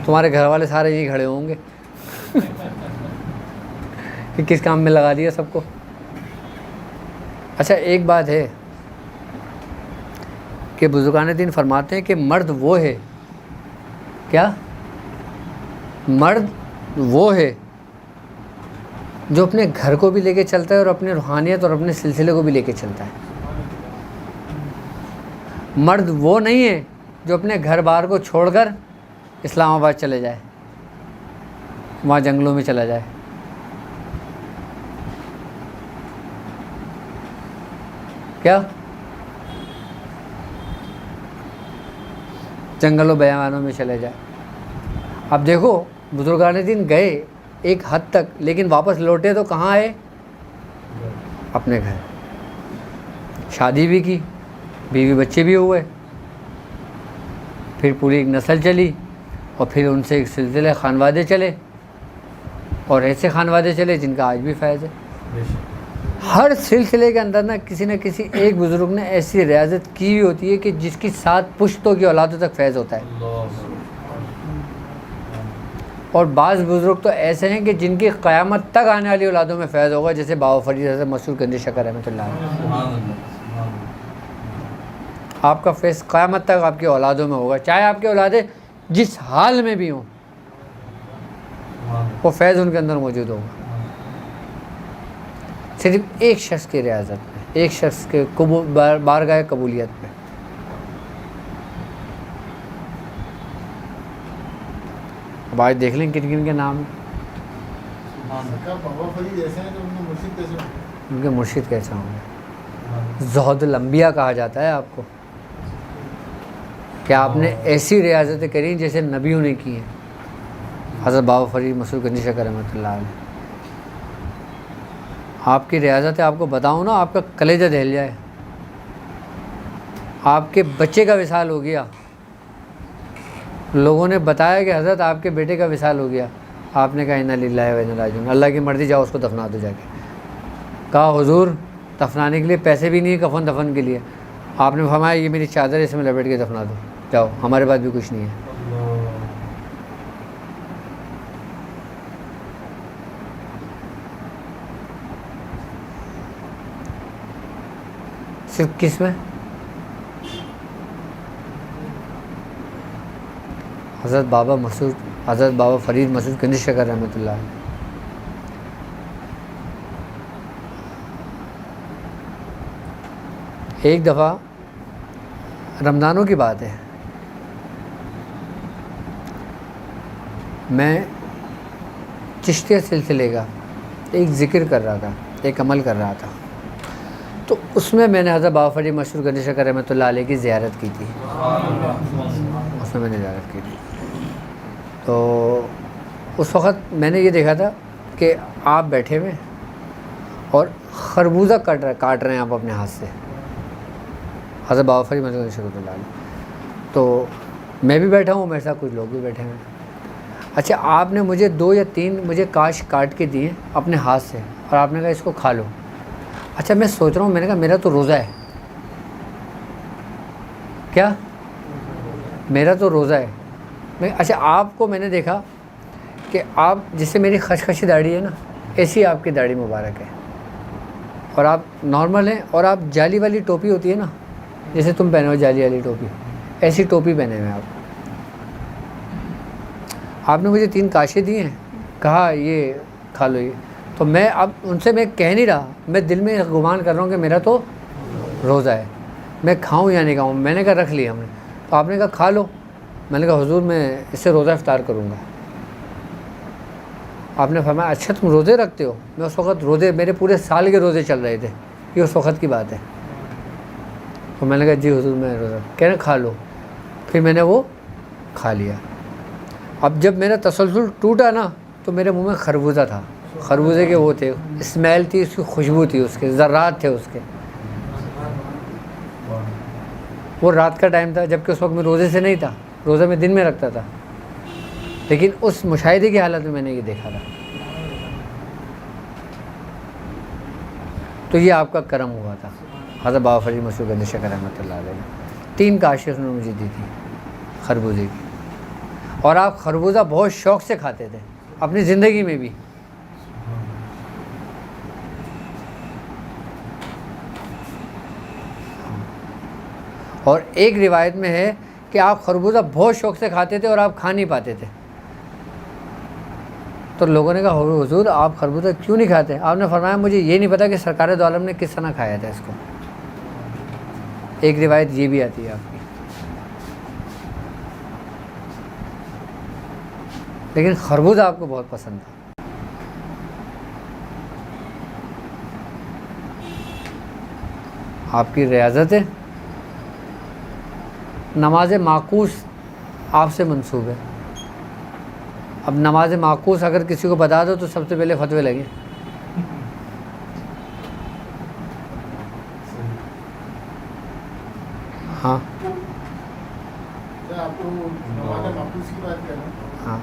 تمہارے گھر والے سارے یہی کھڑے ہوں گے کہ کس کام میں لگا دیا سب کو. اچھا ایک بات ہے کہ بزرگان دین فرماتے ہیں کہ مرد وہ ہے، کیا؟ مرد وہ ہے جو اپنے گھر کو بھی لے کے چلتا ہے اور اپنے روحانیت اور اپنے سلسلے کو بھی لے کے چلتا ہے. مرد وہ نہیں ہے جو اپنے گھر بار کو چھوڑ کر اسلام آباد چلے جائے، وہاں جنگلوں میں چلا جائے. کیا؟ جنگلوں بیابانوں میں چلے جائے. اب دیکھو بزرگان دین گئے ایک حد تک، لیکن واپس لوٹے تو کہاں آئے؟ اپنے گھر. شادی بھی کی، بیوی بچے بھی ہوئے، پھر پوری ایک نسل چلی، اور پھر ان سے ایک سلسلے خانوادے چلے، اور ایسے خانوادے چلے جن کا آج بھی فیض ہے. ہر سلسلے کے اندر کسی نہ کسی ایک بزرگ نے ایسی ریاضت کی ہوئی ہوتی ہے کہ جس کی 7 پشتوں کی اولادوں تک فیض ہوتا ہے. اور بعض بزرگ تو ایسے ہیں کہ جن کی قیامت تک آنے والی اولادوں میں فیض ہوگا، جیسے بابا فرید حضرت مسعود گنج شکر رحمۃ اللہ علیہ. آپ کا فیض قیامت تک آپ کی اولادوں میں ہوگا، چاہے آپ کی اولادیں جس حال میں بھی ہوں، وہ فیض ان کے اندر موجود ہوگا. صرف ایک شخص کی ریاضت میں، ایک شخص کے بارگاہ قبولیت میں. اب آج دیکھ لیں کن کن کے نام ہیں. بابا فرید ایسے ہیں تو ان کے مرشد کیسے ہوں گے؟ ان کے مرشد کیسے ہوں گے؟ زہد الانبیاء کہا جاتا ہے آپ کو. کہ آپ نے ایسی ریاضتیں کریں جیسے نبیوں نے کی ہیں. حضرت بابا فرید مسعود گنج شکر رحمۃ اللہ علیہ. آپ کی ریاضتیں آپ کو بتاؤں نا، آپ کا کلیجہ دہل جائے. آپ کے بچے کا وصال ہو گیا، لوگوں نے بتایا کہ حضرت آپ کے بیٹے کا وصال ہو گیا، آپ نے کہا انا للہ و انا الیہ راجعون، اللہ کی مرضی، جاؤ اس کو دفنا دو. جا کے کہا حضور دفنانے کے لیے پیسے بھی نہیں ہیں کفن دفن کے لیے. آپ نے فرمایا یہ میری چادر ہے، اس میں لپیٹ کے دفنا دو، جاؤ، ہمارے پاس بھی کچھ نہیں ہے. صرف کس میں؟ حضرت بابا فرید مسعود گنج شکر رحمۃ اللہ علیہ. ایک دفعہ رمضانوں کی بات ہے، میں چشتیہ سلسلے کا ایک ذکر کر رہا تھا، ایک عمل کر رہا تھا. تو اس میں نے حضرت بابا فرید مسعود گنج شکر رحمۃ اللہ علیہ کی زیارت کی تھی. اس میں نے زیارت کی تھی. تو اس وقت میں نے یہ دیکھا تھا کہ آپ بیٹھے ہوئے اور خربوزہ کاٹ رہے ہیں آپ اپنے ہاتھ سے، حضرت بابا فرید مسعود گنج شکر اللہ علیہ. تو میں بھی بیٹھا ہوں، میرے ساتھ کچھ لوگ بھی بیٹھے ہوئے ہیں. اچھا آپ نے مجھے 2 یا 3 مجھے کاش کاٹ کے دیے اپنے ہاتھ سے، اور آپ نے کہا اس کو کھا لو. اچھا میں سوچ رہا ہوں، میں نے کہا میرا تو روزہ ہے. کیا؟ میرا تو روزہ ہے. اچھا آپ کو میں نے دیکھا کہ آپ جیسے میری خشخشی داڑھی ہے نا، ایسی آپ کی داڑھی مبارک ہے، اور آپ نارمل ہیں، اور آپ جالی والی ٹوپی ہوتی ہے نا، جیسے تم پہنے ہو جالی والی ٹوپی، ایسی ٹوپی پہنے ہوئے آپ. آپ نے مجھے 3 کاشے دیے ہیں، کہا یہ کھا لو. یہ تو میں اب ان سے میں کہہ نہیں رہا، میں دل میں گمان کر رہا ہوں کہ میرا تو روزہ ہے، میں کھاؤں یا نہیں کھاؤں. میں نے کہا رکھ لیا ہم نے. تو آپ نے کہا کھا لو. میں نے کہا حضور میں اس سے روزہ افطار کروں گا. آپ نے فرمایا اچھا تم روزے رکھتے ہو؟ میں اس وقت روزے، میرے پورے سال کے روزے چل رہے تھے، یہ اس وقت کی بات ہے. تو میں نے کہا جی حضور میں روزہ. کہہ رہے کھا لو. پھر میں نے وہ کھا لیا. اب جب میرا تسلسل ٹوٹا نا، تو میرے منہ میں خربوزہ تھا. خربوزے کے وہ تھے، اسمیل تھی، اس کی خوشبو تھی، اس کے ذرات تھے اس کے. وہ رات کا ٹائم تھا، جبکہ اس وقت میں روزے سے نہیں تھا، روزہ میں دن میں رکھتا تھا، لیکن اس مشاہدے کی حالت میں نے یہ دیکھا تھا. تو یہ آپ کا کرم ہوا تھا. حضرت بابا فرید مسعود گنج شکر رحمۃ اللہ علیہ نے 3 کاشی انہوں نے مجھے دی تھی خربوزے کی، اور آپ خربوزہ بہت شوق سے کھاتے تھے اپنی زندگی میں بھی. اور ایک روایت میں ہے کہ آپ خربوزہ بہت شوق سے کھاتے تھے اور آپ کھا نہیں پاتے تھے. تو لوگوں نے کہا حضور آپ خربوزہ کیوں نہیں کھاتے؟ آپ نے فرمایا مجھے یہ نہیں پتا کہ سرکار دو عالم نے کس طرح کھایا تھا اس کو. ایک روایت یہ بھی آتی ہے آپ کی. لیکن خربوزہ آپ کو بہت پسند تھا. آپ کی ریاضت ہے. نماز معکوس آپ سے منسوب ہے. اب نماز معکوس اگر کسی کو بتا دو تو سب سے پہلے فتوے لگے. ہاں آپ کو نماز معکوس کی بات کر رہے ہیں. ہاں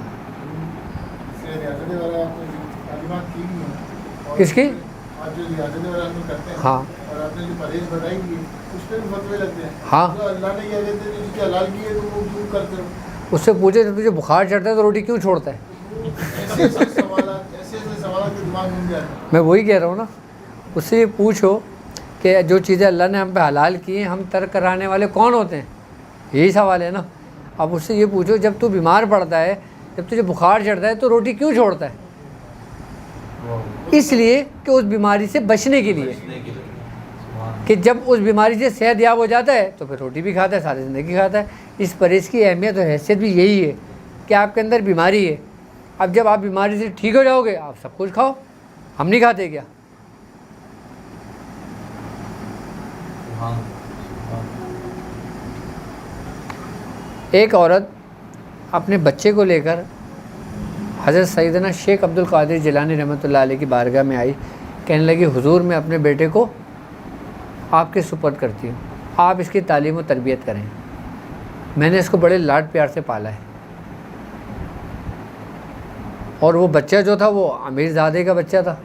سے ریاضت والا آپ نے جو تعلیمات کی ہوئی ہیں، اور کس کی؟ آپ جو ریاضت والا ہم کرتے ہیں، ہاں اور آپ نے جو پرہیز بتائی ہوئی ہے اس پہ بھی فتوے لگتے ہیں. ہاں جو اللہ نے یہ دیتے ہیں جس کی حلال کی ہے تو وہ کیوں کرتے ہو؟ اس سے پوچھے تو تجھے بخار چڑھتا ہے تو روٹی کیوں چھوڑتا ہے؟ ایسے ایسے سوالات کے دماغ میں جاتے ہیں. میں وہی کہہ رہا ہوں نا. اس سے یہ پوچھو کہ جو چیزیں اللہ نے ہم پہ حلال کی ہیں ہم ترک کرانے والے کون ہوتے ہیں؟ یہی سوال ہے نا. اب اس سے یہ پوچھو جب تو بیمار پڑتا ہے، جب تجھے بخار چڑھتا ہے تو روٹی کیوں چھوڑتا ہے؟ اس لیے کہ اس بیماری سے بچنے کے لیے، کہ جب اس بیماری سے صحت یاب ہو جاتا ہے تو پھر روٹی بھی کھاتا ہے، ساری زندگی کھاتا ہے. اس پرہیز کی اہمیت اور حیثیت بھی یہی ہے کہ آپ کے اندر بیماری ہے. اب جب آپ بیماری سے ٹھیک ہو جاؤ گے آپ سب کچھ کھاؤ. ہم نہیں کھاتے کیا؟ ایک عورت اپنے بچے کو لے کر حضرت سیدنا شیخ عبد القادر جیلانی رحمۃ اللہ علیہ کی بارگاہ میں آئی. کہنے لگی حضور میں اپنے بیٹے کو آپ کے سپرد کرتی ہوں، آپ اس کی تعلیم و تربیت کریں. میں نے اس کو بڑے لاڈ پیار سے پالا ہے، اور وہ بچہ جو تھا وہ امیر زادے کا بچہ تھا.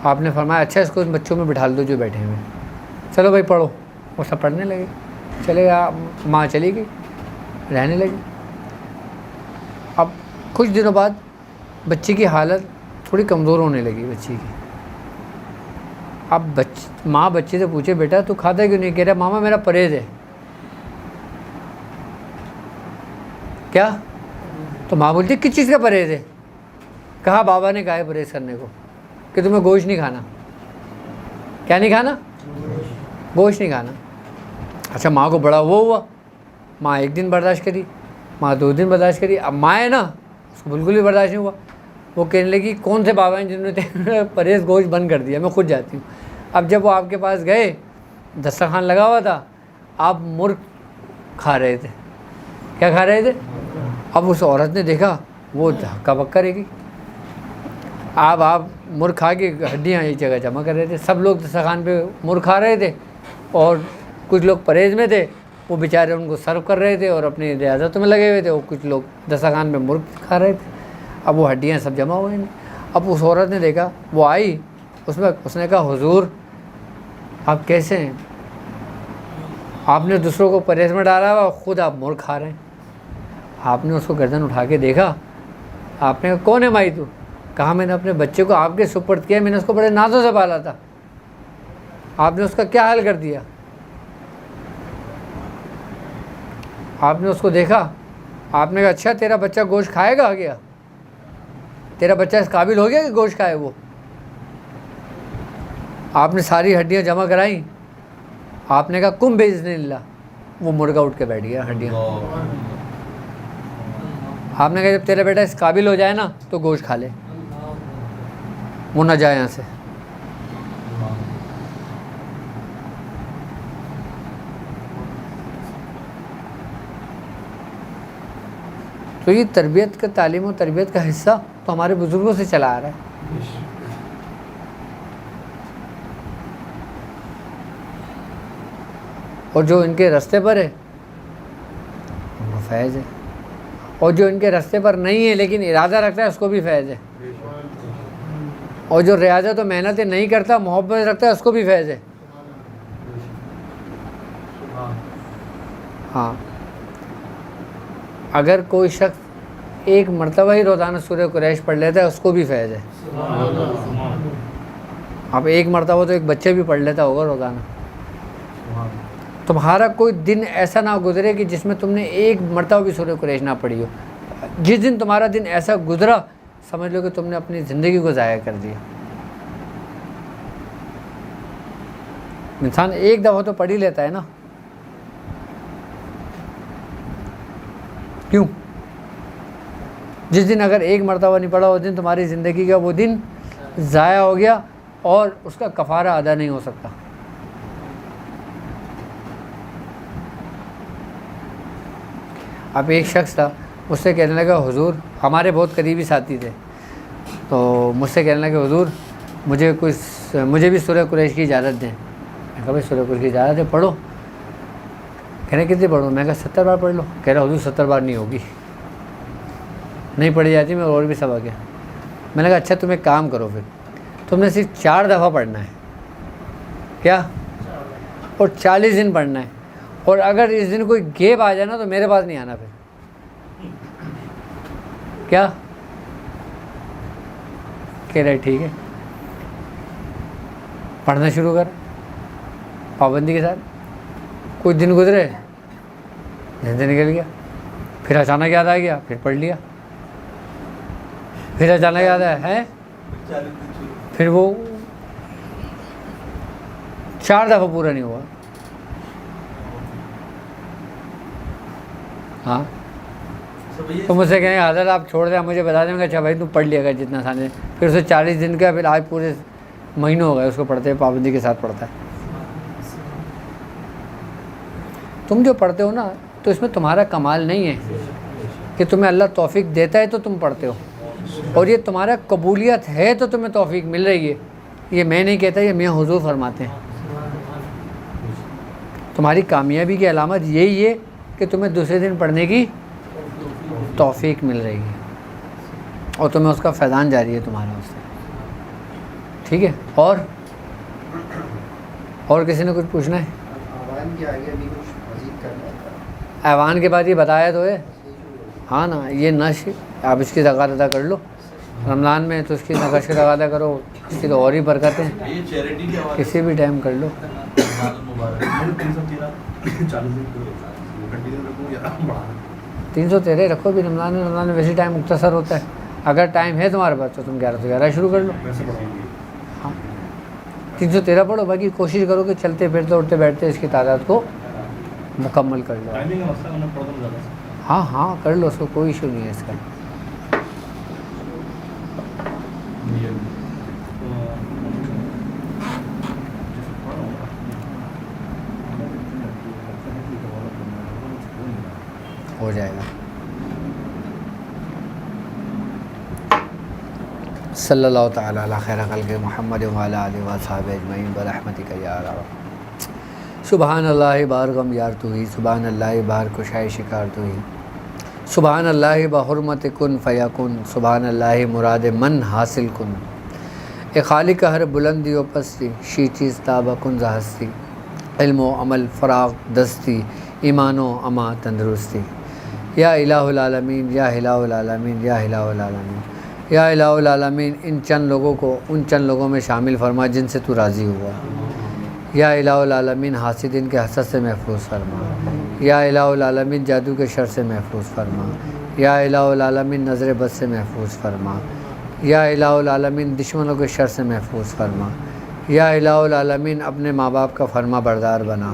آپ نے فرمایا اچھا اس کو ان بچوں میں بٹھا دو جو بیٹھے ہوئے، چلو بھائی پڑھو. وہ سب پڑھنے لگے. چلے گا، ماں چلی گئی، رہنے لگی. اب کچھ دنوں بعد بچی کی حالت تھوڑی کمزور ہونے لگی بچی کی. اب ماں بچے سے پوچھے بیٹا تو کھاتا کیوں نہیں؟ کہہ رہا ماما میرا پرہیز ہے. کیا؟ تو ماں بولتی کس چیز کا پرہیز ہے؟ کہا بابا نے کہا ہے پرہیز کرنے کو کہ تمہیں گوشت نہیں کھانا. کیا نہیں کھانا؟ گوشت نہیں کھانا. اچھا ماں کو بڑا وہ ہوا. ماں 1 دن برداشت کری، ماں 2 دن برداشت کری. اب ماں ہے نا اس کو بالکل بھی برداشت نہیں ہوا. وہ کہنے لگی کون سے بابا ہیں جنہوں نے پرہیز گوشت بند کر دیا، میں خود جاتی ہوں. اب جب وہ آپ کے پاس گئے، دسترخوان لگا ہوا تھا، آپ مرغ کھا رہے تھے. کیا کھا رہے تھے؟ اب اس عورت نے دیکھا وہ ہکا بکا رہ گئی. اب آپ مرغ کھا کے ہڈیاں ایک جگہ جمع کر رہے تھے. سب لوگ دسترخوان پہ مرغ کھا رہے تھے اور کچھ لوگ پرہیز میں تھے، وہ بیچارے ان کو سرو کر رہے تھے اور اپنی ریاضتوں میں لگے ہوئے تھے، اور کچھ لوگ دسترخوان پہ مرغ کھا رہے تھے. اب وہ ہڈیاں سب جمع ہوئے ہیں. اب اس عورت نے دیکھا، وہ آئی، اس نے کہا حضور آپ کیسے ہیں؟ آپ نے دوسروں کو پرہیز میں ڈالا ہوا، خود آپ مرغ کھا رہے ہیں. آپ نے اس کو گردن اٹھا کے دیکھا. آپ نے کہا کون ہے مائی تو؟ کہا میں نے اپنے بچے کو آپ کے سپرد کیا، میں نے اس کو بڑے نازوں سے پالا تھا، آپ نے اس کا کیا حال کر دیا؟ آپ نے اس کو دیکھا، آپ نے کہا اچھا تیرا بچہ گوشت کھائے گا گیا؟ تیرا بچہ اس قابل ہو گیا کہ گوشت کھائے؟ وہ آپ نے ساری ہڈیاں جمع کرائیں. آپ نے کہا کم باذن اللہ. وہ مرغا اٹھ کے بیٹھ گیا ہڈیاں. آپ نے کہا جب تیرا بیٹا اس قابل ہو جائے نا تو گوشت کھا لے، وہ نہ جائے یہاں سے. تو یہ تربیت کا، تعلیم و تربیت کا حصہ تو ہمارے بزرگوں سے چلا آ رہا ہے. اور جو ان کے راستے پر ہے ان کو فیض ہے، اور جو ان کے راستے پر نہیں ہے لیکن ارادہ رکھتا ہے اس کو بھی فیض ہے، اور جو ریاضت و محنتیں نہیں کرتا محبت رکھتا ہے اس کو بھی فیض ہے۔ ہاں، اگر کوئی شخص ایک مرتبہ ہی روزانہ سورہ قریش پڑھ لیتا ہے اس کو بھی فیض ہے۔ اب ایک مرتبہ تو ایک بچے بھی پڑھ لیتا ہوگا روزانہ۔ تمہارا کوئی دن ایسا نہ گزرے کہ جس میں تم نے ایک مرتبہ بھی سورہ قریش نہ پڑھی ہو۔ جس دن تمہارا دن ایسا گزرا سمجھ لو کہ تم نے اپنی زندگی کو ضائع کر دیا۔ انسان ایک دفعہ تو پڑھ ہی لیتا ہے نا، کیوں؟ جس دن اگر ایک مرتبہ نہیں پڑھا اس دن تمہاری زندگی کا وہ دن ضائع ہو گیا اور اس کا کفارہ ادا نہیں ہو سکتا۔ اب ایک شخص تھا، مجھ سے کہنے لگا حضور، ہمارے بہت قریبی ساتھی تھے، تو مجھ سے کہنے لگا حضور مجھے بھی سورہ قریش کی اجازت دیں۔ میں کہا بھائی سورہ قریش کی اجازت ہے، پڑھو۔ کہنے کتنی پڑھوں؟ میں کہا 70 بار پڑھ لو۔ کہہ رہا حضور 70 بار نہیں ہوگی، نہیں پڑھی جاتی، میں اور بھی سبق ہے۔ میں نے کہا اچھا تم ایک کام کرو، پھر تم نے صرف 4 دفعہ پڑھنا ہے، کیا؟ اور 40 دن پڑھنا ہے، اور اگر اس دن کوئی گیپ آ جائے نا تو میرے پاس نہیں آنا پھر، کیا؟ کہہ رہے ٹھیک ہے، پڑھنا شروع کر پابندی کے ساتھ۔ کچھ دن گزرے، دن نکل گیا، پھر اچانک یاد آ گیا، پھر پڑھ لیا، پھر اچانک یاد آیا ہے، پھر وہ 4 دفعہ پورا نہیں ہوا۔ ہاں تو مجھ سے کہیں حضرت آپ چھوڑ دیں، مجھے بتا دیں گے اچھا بھائی تم پڑھ لیا گا جتنا آسان ہے۔ پھر اسے 40 دن کا، پھر آج پورے مہینوں ہو گئے اس کو پڑھتے ہیں، پابندی کے ساتھ پڑھتا ہے۔ تم جو پڑھتے ہو نا تو اس میں تمہارا کمال نہیں ہے کہ تمہیں اللہ توفیق دیتا ہے تو تم پڑھتے ہو، اور یہ تمہارا قبولیت ہے تو تمہیں توفیق مل رہی ہے۔ یہ میں نہیں کہتا، یہ میاں حضور فرماتے ہیں۔ تمہاری کامیابی کی علامت یہی ہے کہ تمہیں دوسرے دن پڑھنے کی توفیق مل رہی ہے اور تمہیں اس کا فیضان جاری ہے تمہارا اس سے، ٹھیک ہے؟ اور کسی نے کچھ پوچھنا ہے؟ آوان کے آگے ابھی کچھ مزید کرنا ہے؟ ایوان کے بعد یہ بتایا تو ہے، ہاں نا، یہ نش آپ اس کی زکوٰۃ ادا کر لو رمضان میں، تو اس کی نقش کی زکوٰۃ ادا کرو، اس کی تو اور ہی برکت ہے، یہ چیریٹی کے حوالے کسی بھی ٹائم کر لو۔ رمضان المبارک 313 رکھو بھی رمضان میں ویسے ٹائم مختصر ہوتا ہے، اگر ٹائم ہے تمہارے پاس تو تم 11 سے 11 شروع کر لو۔ ہاں 313 پڑھو، باقی کوشش کرو کہ چلتے پھرتے اٹھتے بیٹھتے اس کی تعداد کو مکمل کر لو۔ ہاں کر لو، اس کو کوئی ایشو نہیں ہے اس کا۔ ہو جائے گا۔ صلی اللہ تعالی علی خیر خلق محمد وعلی آلہ وصحبہ اجمعین برحمتک یا ارحم۔ سبحان اللہ بار غم یار تو ہی، سبحان اللہ بار کشائے شکار تو ہی، سبحان اللہ بحرمت کن فیکن، سبحان اللہ مراد من حاصل کن، اے خالق ہر بلندی و پستی، شی چیز تابہ کن ز ہستی، علم و عمل فراغ دستی، ایمان و اما تندرستی، یا الہ العالمین یا الہ العالمین یا الہ العالمین یا الہ العالمین، ان چند لوگوں کو ان چند لوگوں میں شامل فرما جن سے تو راضی ہوا۔ یا الہ العالمین حاسدین کے حسد سے محفوظ فرما، یا الہ العالمین جادو کے شر سے محفوظ فرما، یا الہ العالمین نظر بد سے محفوظ فرما، یا الہ العالمین دشمنوں کے شر سے محفوظ فرما، یا الہ العالمین اپنے ماں باپ کا فرما بردار بنا،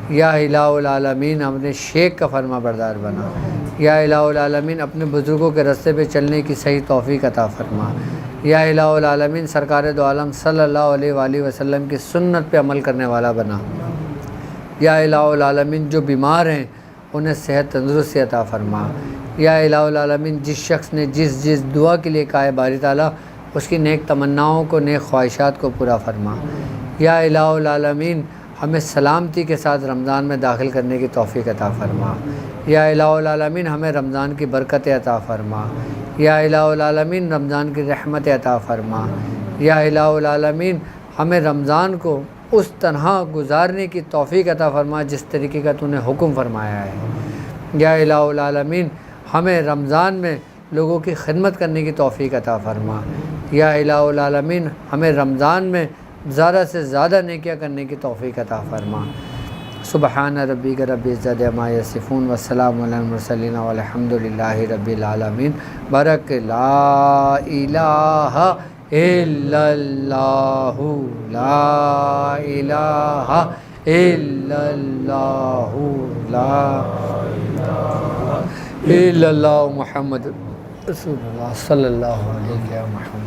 یا الہ العالمین اپنے شیخ کا فرما بردار بنا، یا الہ العالمین اپنے بزرگوں کے راستے پہ چلنے کی صحیح توفیق عطا فرما، یا الہ العالمین سرکار دو عالم صلی اللہ علیہ وآلہ وسلم کی سنت پہ عمل کرنے والا بنا، یا الہ العالمین جو بیمار ہیں انہیں صحت تندرستی عطا فرما، یا الہ العالمین جس شخص نے جس دعا کے لیے کہا ہے باری تعالیٰ اس کی نیک تمناؤں کو نیک خواہشات کو پورا فرما، یا الہ العالمین ہمیں سلامتی کے ساتھ رمضان میں داخل کرنے کی توفیق عطا فرما۔ یا الہ العالمین ہمیں رمضان کی برکت عطا فرما۔ یا الہ العالمین رمضان کی رحمت عطا فرما۔ یا الہ العالمین ہمیں رمضان کو اس طرح گزارنے کی توفیق عطا فرما جس طریقے کا تو نے حکم فرمایا ہے۔ یا الہ العالمین ہمیں رمضان میں لوگوں کی خدمت کرنے کی توفیق عطا فرما۔ یا الہ العالمین ہمیں رمضان میں زیادہ سے زیادہ نیکیاں کرنے کی توفیق عطا فرما۔ سبحان ربک رب العزت عما یصفون والسلام علی المرسلین والحمد للہ رب العالمین۔ برک لا الہ الا اللہ، لا الہ الا اللہ، لا الہ الا اللہ، محمد رسول اللہ صلی اللہ علیہ وسلم۔